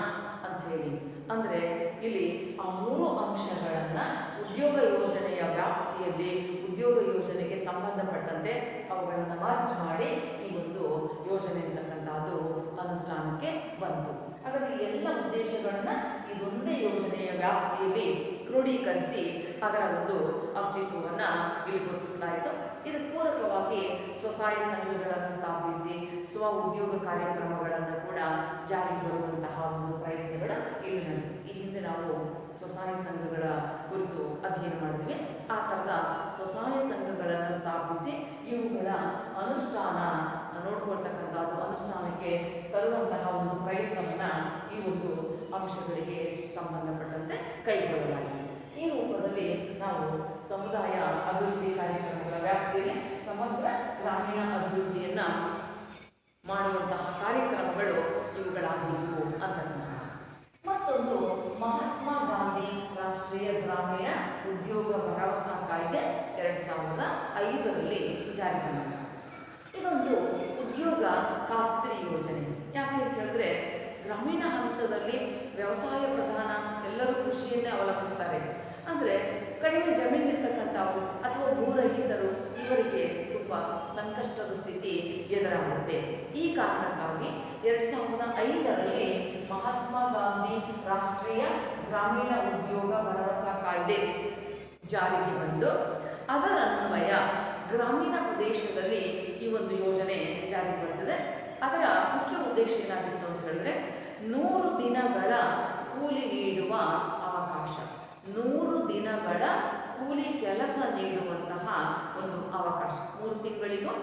ಅಂಥೇಳಿ, ಅಂದರೆ ಇಲ್ಲಿ ಆ 3 ಅಂಶಗಳನ್ನು ಉದ್ಯೋಗ ಯೋಜನೆಯ ವ್ಯಾಪ್ತಿಯಲ್ಲಿ ಉದ್ಯೋಗ ಯೋಜನೆಗೆ ಸಂಬಂಧಪಟ್ಟಂತೆ ಅವುಗಳನ್ನು ಮರ್ಜ್ ಮಾಡಿ ಈ ಒಂದು ಯೋಜನೆ ಅಂತಕ್ಕಂಥದ್ದು ಅನುಷ್ಠಾನಕ್ಕೆ ಬಂತು. ಹಾಗಾದರೆ ಎಲ್ಲ ಉದ್ದೇಶಗಳನ್ನು ಇದೊಂದೇ ಯೋಜನೆಯ ವ್ಯಾಪ್ತಿಯಲ್ಲಿ ಕ್ರೋಢೀಕರಿಸಿ ಅದರ ಒಂದು ಅಸ್ತಿತ್ವವನ್ನು ಇಲ್ಲಿ ಗುರುತಿಸಲಾಯಿತು. ಇದಕ್ಕೆ ಪೂರಕವಾಗಿ ಸ್ವಸಹಾಯ ಸಂಘಗಳನ್ನು ಸ್ಥಾಪಿಸಿ ಸ್ವ ಉದ್ಯೋಗ ಕಾರ್ಯಕ್ರಮಗಳನ್ನು ಕೂಡ ಜಾರಿಗೆ ಬರುವಂತಹ ಒಂದು ಪ್ರಯತ್ನಗಳು ಇಲ್ಲಿ ನಡೆದಿವೆ. ಈ ಹಿಂದೆ ನಾವು ಸ್ವಸಹಾಯ ಸಂಘಗಳ ಕುರಿತು ಅಧ್ಯಯನ ಮಾಡಿದ್ವಿ. ಆ ಥರದ ಸ್ವಸಹಾಯ ಸಂಘಗಳನ್ನು ಸ್ಥಾಪಿಸಿ ಇವುಗಳ ಅನುಷ್ಠಾನ ನೋಡ್ಕೊಳ್ತಕ್ಕಂಥದ್ದು, ಅನುಷ್ಠಾನಕ್ಕೆ ತರುವಂತಹ ಒಂದು ಪ್ರಯತ್ನವನ್ನು ಈ ಒಂದು ಅಂಶಗಳಿಗೆ ಸಂಬಂಧಪಟ್ಟಂತೆ ಕೈಗೊಳ್ಳಲಾಗಿದೆ. ಈ ರೂಪದಲ್ಲಿ ನಾವು ಸಮುದಾಯ ಅಭಿವೃದ್ಧಿ ಕಾರ್ಯಕ್ರಮಗಳ ವ್ಯಾಪ್ತಿಯಲ್ಲಿ ಸಮಗ್ರ ಗ್ರಾಮೀಣ ಅಭಿವೃದ್ಧಿಯನ್ನು ಮಾಡುವಂತಹ ಕಾರ್ಯಕ್ರಮಗಳು ಇವುಗಳಾಗಿದ್ದವು ಅಂತಕ್ಕಂಥ. ಮತ್ತೊಂದು ಮಹಾತ್ಮ ಗಾಂಧಿ ರಾಷ್ಟ್ರೀಯ ಗ್ರಾಮೀಣ ಉದ್ಯೋಗ ಭರವಸಾ ಕಾಯ್ದೆ 2005ರಲ್ಲಿ ಜಾರಿಗೆ ಬಂದಿದೆ. ಇದೊಂದು ಉದ್ಯೋಗ ಖಾತ್ರಿ ಯೋಜನೆ. ಯಾಕೆ ಅಂತ ಹೇಳಿದ್ರೆ ಗ್ರಾಮೀಣ ಹಂತದಲ್ಲಿ ವ್ಯವಸಾಯ ಪ್ರಧಾನ, ಎಲ್ಲರೂ ಕೃಷಿಯನ್ನೇ ಅವಲಂಬಿಸ್ತಾರೆ. ಅಂದರೆ ಕಡಿಮೆ ಜಮೀನಿರ್ತಕ್ಕಂಥವರು ಅಥವಾ ಭೂರಹಿತರು ಇವರಿಗೆ ತುಂಬ ಸಂಕಷ್ಟದ ಸ್ಥಿತಿ ಎದುರಾಗುತ್ತೆ. ಈ ಕಾರಣಕ್ಕಾಗಿ 2005ರಲ್ಲಿ ಮಹಾತ್ಮ ಗಾಂಧಿ ರಾಷ್ಟ್ರೀಯ ಗ್ರಾಮೀಣ ಉದ್ಯೋಗ ಭರವಸಾ ಕಾಯ್ದೆ ಜಾರಿಗೆ ಬಂದು ಅದರ ಅನ್ವಯ ಗ್ರಾಮೀಣ ಪ್ರದೇಶದಲ್ಲಿ ಈ ಒಂದು ಯೋಜನೆ ಜಾರಿಗೆ ಬರ್ತದೆ. ಅದರ ಮುಖ್ಯ ಉದ್ದೇಶ ಏನಾಗಿತ್ತು ಅಂತ ಹೇಳಿದ್ರೆ 100 ದಿನಗಳ ಕೂಲಿ ನೀಡುವ ಅವಕಾಶ, 100 ದಿನಗಳ ಕೂಲಿ ಕೆಲಸ ನೀಡುವಂತಹ ಒಂದು ಅವಕಾಶ. 3 ತಿಂಗಳಿಗೂ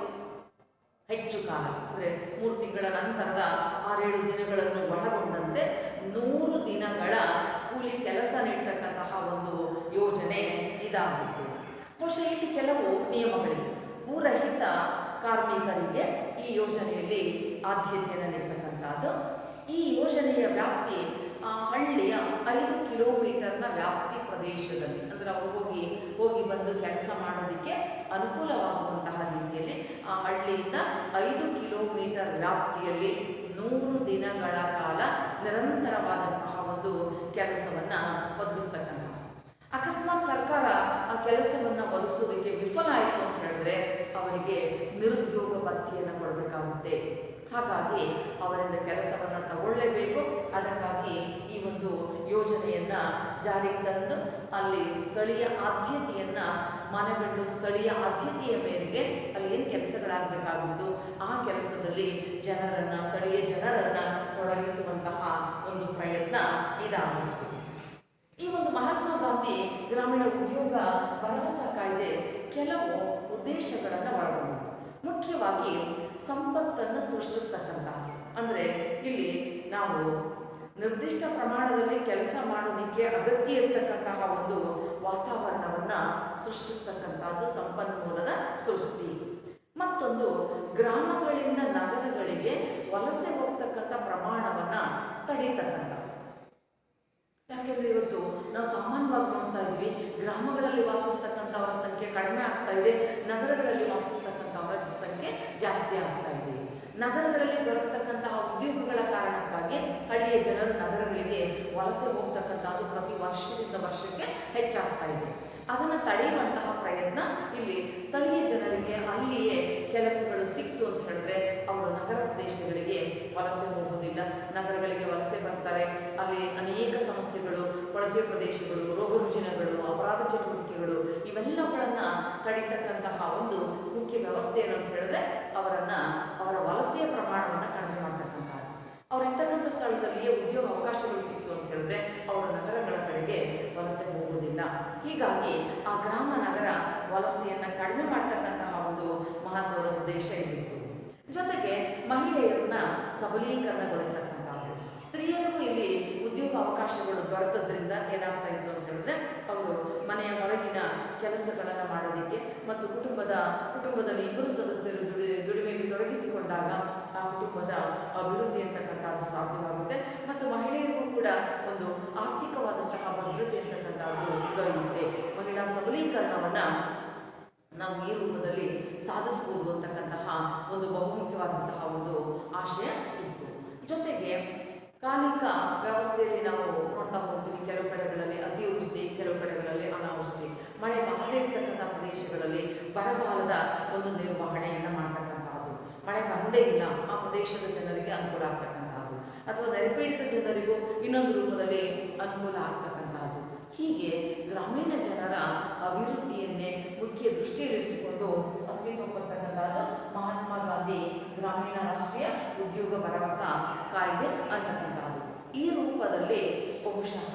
ಹೆಚ್ಚು ಕಾಲ, ಅಂದರೆ 3 ತಿಂಗಳ ನಂತರದ 6-7 ದಿನಗಳನ್ನು ಒಳಗೊಂಡಂತೆ 100 ದಿನಗಳ ಕೂಲಿ ಕೆಲಸ ನೀಡ್ತಕ್ಕಂತಹ ಒಂದು ಯೋಜನೆ ಇದಾಗಿತ್ತು. ಬಹುಶಃ ಇಲ್ಲಿ ಕೆಲವು ನಿಯಮಗಳಿವೆ. ಭೂರಹಿತ ಕಾರ್ಮಿಕರಿಗೆ ಈ ಯೋಜನೆಯಲ್ಲಿ ಆದ್ಯತೆಯನ್ನು ನೀಡ್ತಕ್ಕಂಥದ್ದು. ಈ ಯೋಜನೆಯ ವ್ಯಾಪ್ತಿ ಹಳ್ಳಿಯ 5 ಕಿಲೋಮೀಟರ್ನ ವ್ಯಾಪ್ತಿ ಪ್ರದೇಶದಲ್ಲಿ, ಅಂದರೆ ಅವರು ಹೋಗಿ ಬಂದು ಕೆಲಸ ಮಾಡೋದಕ್ಕೆ ಅನುಕೂಲವಾಗುವಂತಹ ರೀತಿಯಲ್ಲಿ ಆ ಹಳ್ಳಿಯಿಂದ 5 ಕಿಲೋಮೀಟರ್ ವ್ಯಾಪ್ತಿಯಲ್ಲಿ 100 ದಿನಗಳ ಕಾಲ ನಿರಂತರವಾದಂತಹ ಒಂದು ಕೆಲಸವನ್ನು ಒದಗಿಸ್ತಕ್ಕಂಥ. ಅಕಸ್ಮಾತ್ ಸರ್ಕಾರ ಆ ಕೆಲಸವನ್ನು ಒದಗಿಸೋದಕ್ಕೆ ವಿಫಲ ಆಯಿತು ಅಂತ ಹೇಳಿದ್ರೆ ಅವರಿಗೆ ನಿರುದ್ಯೋಗ ಭತ್ಯೆಯನ್ನು ಕೊಡಬೇಕಾಗುತ್ತೆ. ಹಾಗಾಗಿ ಅವರಿಂದ ಕೆಲಸವನ್ನು ತಗೊಳ್ಳೇಬೇಕು. ಅದಕ್ಕಾಗಿ ಈ ಒಂದು ಯೋಜನೆಯನ್ನು ಜಾರಿಗೆ ತಂದು ಅಲ್ಲಿ ಸ್ಥಳೀಯ ಆದ್ಯತೆಯನ್ನು ಮನಗಂಡು ಸ್ಥಳೀಯ ಆದ್ಯತೆಯ ಮೇರೆಗೆ ಅಲ್ಲಿ ಏನು ಕೆಲಸಗಳಾಗಬೇಕಾಗಿತ್ತು ಆ ಕೆಲಸದಲ್ಲಿ ಸ್ಥಳೀಯ ಜನರನ್ನು ತೊಡಗಿಸುವಂತಹ ಒಂದು ಪ್ರಯತ್ನ ಇದಾಗಿತ್ತು. ಈ ಒಂದು ಮಹಾತ್ಮ ಗಾಂಧಿ ಗ್ರಾಮೀಣ ಉದ್ಯೋಗ ಭರವಸಾ ಕಾಯ್ದೆ ಕೆಲವು ಉದ್ದೇಶಗಳನ್ನು ಒಳಗೊಂಡಿತ್ತು. ಮುಖ್ಯವಾಗಿ ಸಂಪತ್ತನ್ನು ಸೃಷ್ಟಿಸ್ತಕ್ಕಂಥ, ಅಂದರೆ ಇಲ್ಲಿ ನಾವು ನಿರ್ದಿಷ್ಟ ಪ್ರಮಾಣದಲ್ಲಿ ಕೆಲಸ ಮಾಡೋದಕ್ಕೆ ಅಗತ್ಯ ಇರತಕ್ಕಂತಹ ಒಂದು ವಾತಾವರಣವನ್ನು ಸೃಷ್ಟಿಸ್ತಕ್ಕಂಥದ್ದು ಸಂಪನ್ಮೂಲದ ಸೃಷ್ಟಿ. ಮತ್ತೊಂದು ಗ್ರಾಮಗಳಿಂದ ನಗರಗಳಿಗೆ ವಲಸೆ ಹೋಗ್ತಕ್ಕಂಥ ಪ್ರಮಾಣವನ್ನು ತಡೀತಕ್ಕಂಥ. ಯಾಕೆಂದರೆ ಇವತ್ತು ನಾವು ಸಾಮಾನ್ಯವಾಗಿ ನೋಡ್ತಾ ಇದ್ವಿ, ಗ್ರಾಮಗಳಲ್ಲಿ ವಾಸಿಸ್ತಕ್ಕಂಥವರ ಸಂಖ್ಯೆ ಕಡಿಮೆ ಆಗ್ತಾ ಇದೆ, ನಗರಗಳಲ್ಲಿ ವಾಸಿಸ್ತಕ್ಕಂಥವರ ಸಂಖ್ಯೆ ಜಾಸ್ತಿ ಆಗ್ತಾ ಇದೆ. ನಗರಗಳಲ್ಲಿ ದೊರಕತಕ್ಕಂತಹ ಉದ್ಯೋಗಗಳ ಕಾರಣಕ್ಕಾಗಿ ಹಳ್ಳಿಯ ಜನರು ನಗರಗಳಿಗೆ ವಲಸೆ ಹೋಗ್ತಕ್ಕಂಥದ್ದು ಪ್ರತಿ ವರ್ಷದಿಂದ ವರ್ಷಕ್ಕೆ ಹೆಚ್ಚಾಗ್ತಾ ಇದೆ. ಅದನ್ನು ತಡೆಯುವಂತಹ ಪ್ರಯತ್ನ ಇಲ್ಲಿ ಸ್ಥಳೀಯ ಜನರಿಗೆ ಅಲ್ಲಿಯೇ ಕೆಲಸಗಳು ಸಿಕ್ತು ಅಂತ ಹೇಳಿದ್ರೆ ಅವರು ನಗರ ಪ್ರದೇಶಗಳಿಗೆ ವಲಸೆ ಹೋಗೋದಿಲ್ಲ, ನಗರಗಳಿಗೆ ವಲಸೆ ಬರ್ತಾರೆ. ಅಲ್ಲಿ ಅನೇಕ ಸಮಸ್ಯೆಗಳು, ಕೊಳಚೆ ಪ್ರದೇಶಗಳು, ರೋಗ ರುಜಿನಗಳು, ಅಪರಾಧ ಚಟುವಟಿಕೆಗಳು ಇವೆಲ್ಲವುಗಳನ್ನು ತಡೀತಕ್ಕಂತಹ ಒಂದು ಮುಖ್ಯ ವ್ಯವಸ್ಥೆ ಏನು ಅಂತ ಹೇಳಿದ್ರೆ ಅವರ ವಲಸೆಯ ಪ್ರಮಾಣವನ್ನು ಕಡಿಮೆ ಮಾಡ್ತಕ್ಕಂಥದ್ದು. ಅವರಿರ್ತಕ್ಕಂಥ ಸ್ಥಳದಲ್ಲಿಯೇ ಉದ್ಯೋಗ ಅವಕಾಶಗಳು ಸಿಕ್ತು ಅಂತ ಹೇಳಿದ್ರೆ ಅವರು ನಗರಗಳ ಕಡೆಗೆ ವಲಸೆ ಹೋಗುವುದಿಲ್ಲ. ಹೀಗಾಗಿ ಆ ಗ್ರಾಮ ನಗರ ವಲಸೆಯನ್ನು ಕಡಿಮೆ ಮಾಡ್ತಕ್ಕಂತಹ ಒಂದು ಮಹತ್ವದ ಉದ್ದೇಶ ಇದ್ದಿತ್ತು. ಜೊತೆಗೆ ಮಹಿಳೆಯರನ್ನ ಸಬಲೀಕರಣಗೊಳಿಸ್ತಕ್ಕಂಥದ್ದು. ಸ್ತ್ರೀಯರಿಗೂ ಇಲ್ಲಿ ಉದ್ಯೋಗ ಅವಕಾಶಗಳು ದೊರೆತದ್ರಿಂದ ಏನಾಗ್ತಾ ಇತ್ತು ಅಂತ ಹೇಳಿದ್ರೆ ಅವರು ಮನೆಯ ಹೊರಗಿನ ಕೆಲಸಗಳನ್ನು ಮಾಡೋದಕ್ಕೆ ಮತ್ತು ಕುಟುಂಬದಲ್ಲಿ ಇಬ್ಬರು ಸದಸ್ಯರು ದುಡಿಮೆಗೆ ತೊಡಗಿಸಿಕೊಂಡಾಗ ಆ ಕುಟುಂಬದ ಅಭಿವೃದ್ಧಿ ಅಂತಕ್ಕಂಥದ್ದು ಸಾಧ್ಯವಾಗುತ್ತೆ ಮತ್ತು ಮಹಿಳೆಯರಿಗೂ ಕೂಡ ಒಂದು ಆರ್ಥಿಕವಾದಂತಹ ಭದ್ರತೆ ಅಂತಕ್ಕಂಥದ್ದು ದೊರೆಯುತ್ತೆ. ಮಹಿಳಾ ಸಬಲೀಕರಣವನ್ನು ನಾವು ಈ ರೂಪದಲ್ಲಿ ಸಾಧಿಸಬಹುದು ಅಂತಕ್ಕಂತಹ ಒಂದು ಬಹುಮುಖ್ಯವಾದಂತಹ ಒಂದು ಆಶಯ ಇತ್ತು. ಜೊತೆಗೆ ಕಾಲಿಕ ವ್ಯವಸ್ಥೆಯಲ್ಲಿ ನಾವು ನೋಡ್ತಾ ಹೋಗ್ತೀವಿ, ಕೆಲವು ಕಡೆಗಳಲ್ಲಿ ಅತಿವೃಷ್ಟಿ, ಕೆಲವು ಕಡೆಗಳಲ್ಲಿ ಅನಾವೃಷ್ಟಿ, ಮಳೆ ಬಾರದೇ ಇರತಕ್ಕಂಥ ಪ್ರದೇಶಗಳಲ್ಲಿ ಬರಗಾಲದ ಒಂದು ನಿರ್ವಹಣೆಯನ್ನು ಮಾಡ್ತಕ್ಕಂತಹದ್ದು. ಮಳೆ ಬಂದೇ ಇಲ್ಲ, ಆ ಪ್ರದೇಶದ ಜನರಿಗೆ ಅನುಕೂಲ ಆಗ್ತಕ್ಕಂತಹದ್ದು, ಅಥವಾ ನೆರೆಪೀಡಿತ ಜನರಿಗೂ ಇನ್ನೊಂದು ರೂಪದಲ್ಲಿ ಅನುಕೂಲ ಆಗ್ತಕ್ಕಂತಹದ್ದು. ಹೀಗೆ ಗ್ರಾಮೀಣ ಜನರ ಅಭಿವೃದ್ಧಿಯನ್ನೇ ಮುಖ್ಯ ದೃಷ್ಟಿಯಲ್ಲಿರಿಸಿಕೊಂಡು ಅಸ್ತಿತ್ವಪಡ್ತಕ್ಕಂಥದ್ದು ಮಹಾತ್ಮ ಗಾಂಧಿ ಗ್ರಾಮೀಣ ರಾಷ್ಟ್ರೀಯ ಉದ್ಯೋಗ ಭರವಸಾ ಕಾಯ್ದೆ ಅಂತಕ್ಕಂಥದ್ದು. ಈ ರೂಪದಲ್ಲಿ ಬಹುಶಃ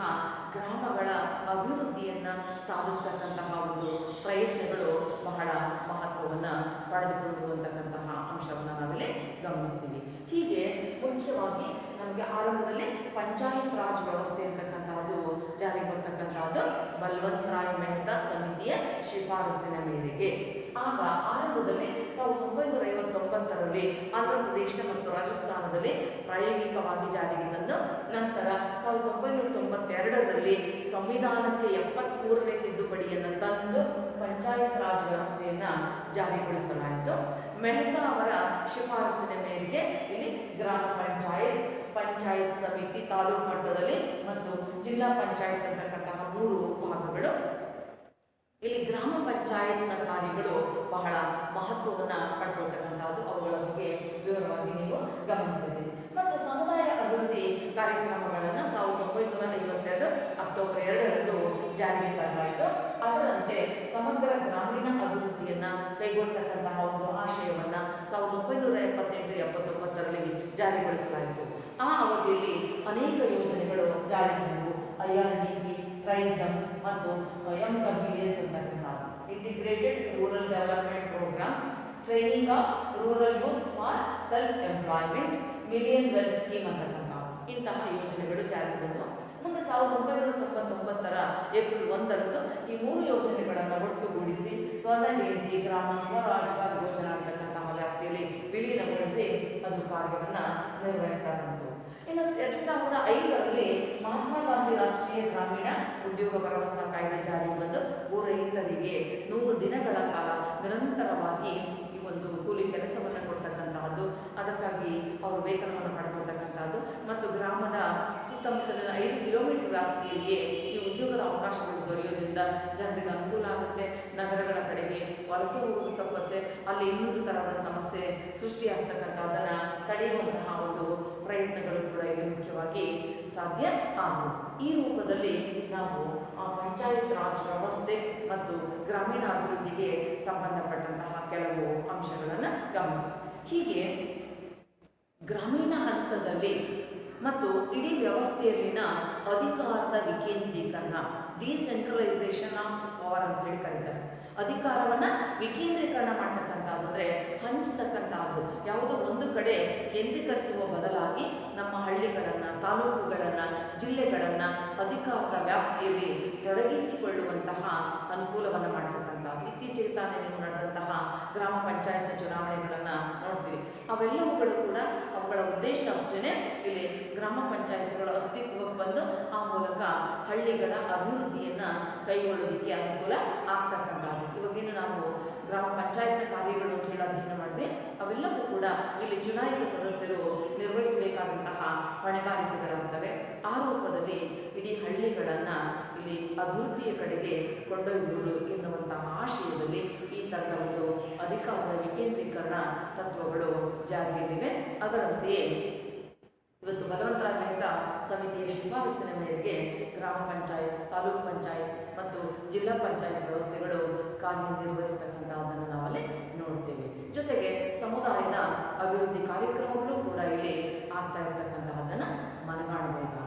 ಗ್ರಾಮಗಳ ಅಭಿವೃದ್ಧಿಯನ್ನು ಸಾಧಿಸ್ತಕ್ಕಂತಹ ಒಂದು ಪ್ರಯತ್ನಗಳು ಬಹಳ ಮಹತ್ವವನ್ನು ಪಡೆದುಕೊಳ್ಳುವಂತಕ್ಕಂತಹ ಅಂಶವನ್ನು ನಾವಿಲ್ಲಿ ಗಮನಿಸ್ತೀವಿ. ಹೀಗೆ ಮುಖ್ಯವಾಗಿ ನಮಗೆ ಆರಂಭದಲ್ಲಿ ಪಂಚಾಯತ್ ರಾಜ್ ವ್ಯವಸ್ಥೆ ಅಂತಕ್ಕಂತಹದ್ದು ಜಾರಿಗೆ ಬರ್ತಕ್ಕಂಥದ್ದು ಬಲ್ವಂತ್ ರಾಯ್ ಮೆಹ್ತಾ ಸಮಿತಿಯ ಶಿಫಾರಸಿನ ಮೇರೆಗೆ. ಆಗ ಆರಂಭದಲ್ಲಿ 1959ರಲ್ಲಿ ಆಂಧ್ರ ಪ್ರದೇಶ ಮತ್ತು ರಾಜಸ್ಥಾನದಲ್ಲಿ ಪ್ರಾಯೋಗಿಕವಾಗಿ ಜಾರಿಗೆ ತಂದು, ನಂತರ 1992ರಲ್ಲಿ ಸಂವಿಧಾನಕ್ಕೆ 73ನೇ ತಿದ್ದುಪಡಿಯನ್ನು ತಂದು ಪಂಚಾಯತ್ ರಾಜ್ ವ್ಯವಸ್ಥೆಯನ್ನು ಜಾರಿಗೊಳಿಸಲಾಯಿತು. ಮೆಹ್ತಾ ಅವರ ಶಿಫಾರಸಿನ ಮೇರೆಗೆ ಇಲ್ಲಿ ಗ್ರಾಮ ಪಂಚಾಯತ್ ಸಮಿತಿ ತಾಲೂಕು ಮಟ್ಟದಲ್ಲಿ ಮತ್ತು ಜಿಲ್ಲಾ ಪಂಚಾಯತ್ ಅಂತಕ್ಕಂತಹ 3 ಭಾಗಗಳು. ಇಲ್ಲಿ ಗ್ರಾಮ ಪಂಚಾಯತ್ನ ಕಾರ್ಯಗಳು ಬಹಳ ಮಹತ್ವವನ್ನು ಪಡ್ಕೊಳ್ತಕ್ಕಂಥದ್ದು. ಅವುಗಳ ಬಗ್ಗೆ ವಿವರವಾಗಿ ನೀವು ಗಮನಿಸಿದ್ದೀರಿ. ಮತ್ತು ಸಮುದಾಯ ಅಭಿವೃದ್ಧಿ ಕಾರ್ಯಕ್ರಮಗಳನ್ನು 1952 ಅಕ್ಟೋಬರ್ 2ರಂದು ಜಾರಿಗೆ ತರಲಾಯಿತು. ಅದರಂತೆ ಸಮಗ್ರ ಗ್ರಾಮೀಣ ಅಭಿವೃದ್ಧಿಯನ್ನು ಕೈಗೊಳ್ಳತಕ್ಕಂತಹ ಒಂದು ಆಶಯವನ್ನು 1978-79ರಲ್ಲಿ ಜಾರಿಗೊಳಿಸಲಾಯಿತು. ಆ ಅವಧಿಯಲ್ಲಿ ಅನೇಕ ಯೋಜನೆಗಳು ಜಾರಿಗೆ ಬಂದವು. IRDP, ಟ್ರೈಸಮ್ ಮತ್ತು MWS ಅಂತಕ್ಕಂಥದ್ದು, integrated rural development programme, training of rural youth for self employment, million well scheme ಅಂತಕ್ಕಂಥದ್ದು ಇಂತಹ ಯೋಜನೆಗಳು ಜಾರಿಗೆ ಬಂದವು. ಮುಂದೆ 1999ರ ಏಪ್ರಿಲ್ 1ರಂದು ಈ 3 ಯೋಜನೆಗಳನ್ನು ಒಟ್ಟುಗೂಡಿಸಿ ಸ್ವರ್ಣ ಜಯಂತಿ ಗ್ರಾಮ ಸ್ವರಾಜ್ಗಾರ್ ಯೋಜನಾ ಅಂತಕ್ಕಂತಹ ವ್ಯಾಪ್ತಿಯಲ್ಲಿ ವಿಲೀನಗೊಳಿಸಿ ಅದು ಕಾರ್ಯವನ್ನು ನಿರ್ವಹಿಸ್ತಾ ಬಂತು. ಇನ್ನು 2005ರಲ್ಲಿ ಮಹಾತ್ಮ ಗಾಂಧಿ ರಾಷ್ಟ್ರೀಯ ಗ್ರಾಮೀಣ ಉದ್ಯೋಗ ಭರವಸಾ ಕಾಯ್ದೆ ಜಾರಿಗೆ ಬಂದು ರೈತರಿಗೆ 100 ದಿನಗಳ ಕಾಲ ನಿರಂತರವಾಗಿ ಈ ಒಂದು ಕೂಲಿ ಕೆಲಸವನ್ನು ಕೊಡ್ತಕ್ಕಂತಹದ್ದು, ಅದಕ್ಕಾಗಿ ಅವರು ವೇತನವನ್ನು ಪಡ್ಕೊಳ್ತಕ್ಕಂಥದ್ದು ಮತ್ತು ಗ್ರಾಮದ ಸುತ್ತಮುತ್ತಲಿನ 5 ಕಿಲೋಮೀಟರ್ ವ್ಯಾಪ್ತಿಯಲ್ಲಿಯೇ ಈ ಉದ್ಯೋಗದ ಅವಕಾಶಗಳು ದೊರೆಯೋದ್ರಿಂದ ಜನರಿಗೆ ಅನುಕೂಲ ಆಗುತ್ತೆ. ನಗರಗಳ ಕಡೆಗೆ ವಲಸೆ ಹೋಗೋದು ತಪ್ಪುತ್ತೆ. ಅಲ್ಲಿ ಇನ್ನೊಂದು ಥರದ ಸಮಸ್ಯೆ ಸೃಷ್ಟಿಯಾಗ್ತಕ್ಕಂಥದ್ದನ್ನು ತಡೆಯುವಂತಹ ಒಂದು ಪ್ರಯತ್ನಗಳು ಕೂಡ ಇಲ್ಲಿ ಮುಖ್ಯವಾಗಿ ಸಾಧ್ಯ ಆದವು. ಈ ರೂಪದಲ್ಲಿ ನಾವು ಪಂಚಾಯತ್ ರಾಜ್ ವ್ಯವಸ್ಥೆ ಮತ್ತು ಗ್ರಾಮೀಣ ಅಭಿವೃದ್ಧಿಗೆ ಸಂಬಂಧಪಟ್ಟಂತಹ ಕೆಲವು ಅಂಶಗಳನ್ನು ಗಮನಿಸ್ತೀವಿ. ಹೀಗೆ ಗ್ರಾಮೀಣ ಹಂತದಲ್ಲಿ ಮತ್ತು ಇಡೀ ವ್ಯವಸ್ಥೆಯಲ್ಲಿನ ಅಧಿಕಾರದ ವಿಕೇಂದ್ರೀಕರಣ, ಡಿಸೆಂಟ್ರಲೈಸೇಷನ್ ಆಫ್ ಪವರ್ ಅಂತ ಹೇಳಿ ಕರೀತಾರೆ. ಅಧಿಕಾರವನ್ನು ವಿಕೇಂದ್ರೀಕರಣ ಮಾಡ್ತಕ್ಕಂಥದ್ದು ಅಂದರೆ ಹಂಚತಕ್ಕಂಥದ್ದು. ಯಾವುದೋ ಒಂದು ಕಡೆ ಕೇಂದ್ರೀಕರಿಸುವ ಬದಲಾಗಿ ನಮ್ಮ ಹಳ್ಳಿಗಳನ್ನು, ತಾಲೂಕುಗಳನ್ನು, ಜಿಲ್ಲೆಗಳನ್ನು ಅಧಿಕಾರದ ವ್ಯಾಪ್ತಿಯಲ್ಲಿ ತೊಡಗಿಸಿಕೊಳ್ಳುವಂತಹ ಅನುಕೂಲವನ್ನು ಮಾಡ್ತಕ್ಕಂಥದ್ದು. ಇತ್ತೀಚೆಗೆ ತಾನೇ ನೀವು ನಡೆದಂತಹ ಗ್ರಾಮ ಪಂಚಾಯತ್ ಚುನಾವಣೆಗಳನ್ನು ನೋಡ್ತೀವಿ. ಅವೆಲ್ಲವುಗಳು ಕೂಡ ಅವುಗಳ ಉದ್ದೇಶ ಅಷ್ಟೇ, ಇಲ್ಲಿ ಗ್ರಾಮ ಪಂಚಾಯತ್ಗಳ ಅಸ್ತಿತ್ವಕ್ಕೆ ಬಂದು ಆ ಮೂಲಕ ಹಳ್ಳಿಗಳ ಅಭಿವೃದ್ಧಿಯನ್ನು ಕೈಗೊಳ್ಳೋದಕ್ಕೆ ಅನುಕೂಲ ಆಗ್ತಕ್ಕಂಥದ್ದು. ಇವಾಗೇನು ನಾವು ಗ್ರಾಮ ಪಂಚಾಯತ್ನ ಕಾರ್ಯಗಳು ಅಂತ ಹೇಳಿ ಅಧ್ಯಯನ ಮಾಡಿದ್ರೆ ಅವೆಲ್ಲವೂ ಕೂಡ ಇಲ್ಲಿ ಚುನಾಯಿತ ಸದಸ್ಯರು ನಿರ್ವಹಿಸಬೇಕಾದಂತಹ ಹೊಣೆಗಾರಿಕೆಗಳಾಗ್ತವೆ. ಆ ರೂಪದಲ್ಲಿ ಇಡೀ ಹಳ್ಳಿಗಳನ್ನು ಇಲ್ಲಿ ಅಭಿವೃದ್ಧಿಯ ಕಡೆಗೆ ಕೊಂಡೊಯ್ಯುವುದು ಎನ್ನುವಂತಹ ಆಶಯದಲ್ಲಿ ಈ ಥರದ ಒಂದು ಅಧಿಕಾರದ ವಿಕೇಂದ್ರೀಕರಣ ತತ್ವಗಳು ಜಾರಿಯಲ್ಲಿವೆ. ಅದರಂತೆಯೇ ಇವತ್ತು ಬಲವಂತ್ ರಾಯ್ ಮೆಹ್ತಾ ಸಮಿತಿಯ ಶಿಫಾರಸಿನ ಮೇರೆಗೆ ಗ್ರಾಮ ಪಂಚಾಯತ್, ತಾಲೂಕು ಪಂಚಾಯತ್ ಮತ್ತು ಜಿಲ್ಲಾ ಪಂಚಾಯತ್ ವ್ಯವಸ್ಥೆಗಳು ಕಾರ್ಯನಿರ್ವಹಿಸ್ತಕ್ಕಂಥದ್ದನ್ನು ನಾವಲ್ಲಿ ನೋಡ್ತೇವೆ. ಜೊತೆಗೆ ಸಮುದಾಯದ ಅಭಿವೃದ್ಧಿ ಕಾರ್ಯಕ್ರಮಗಳು ಕೂಡ ಇಲ್ಲಿ ಆಗ್ತಾ ಇರತಕ್ಕಂತಹದ್ದನ್ನು ಮನಗಾಣಬಹುದು.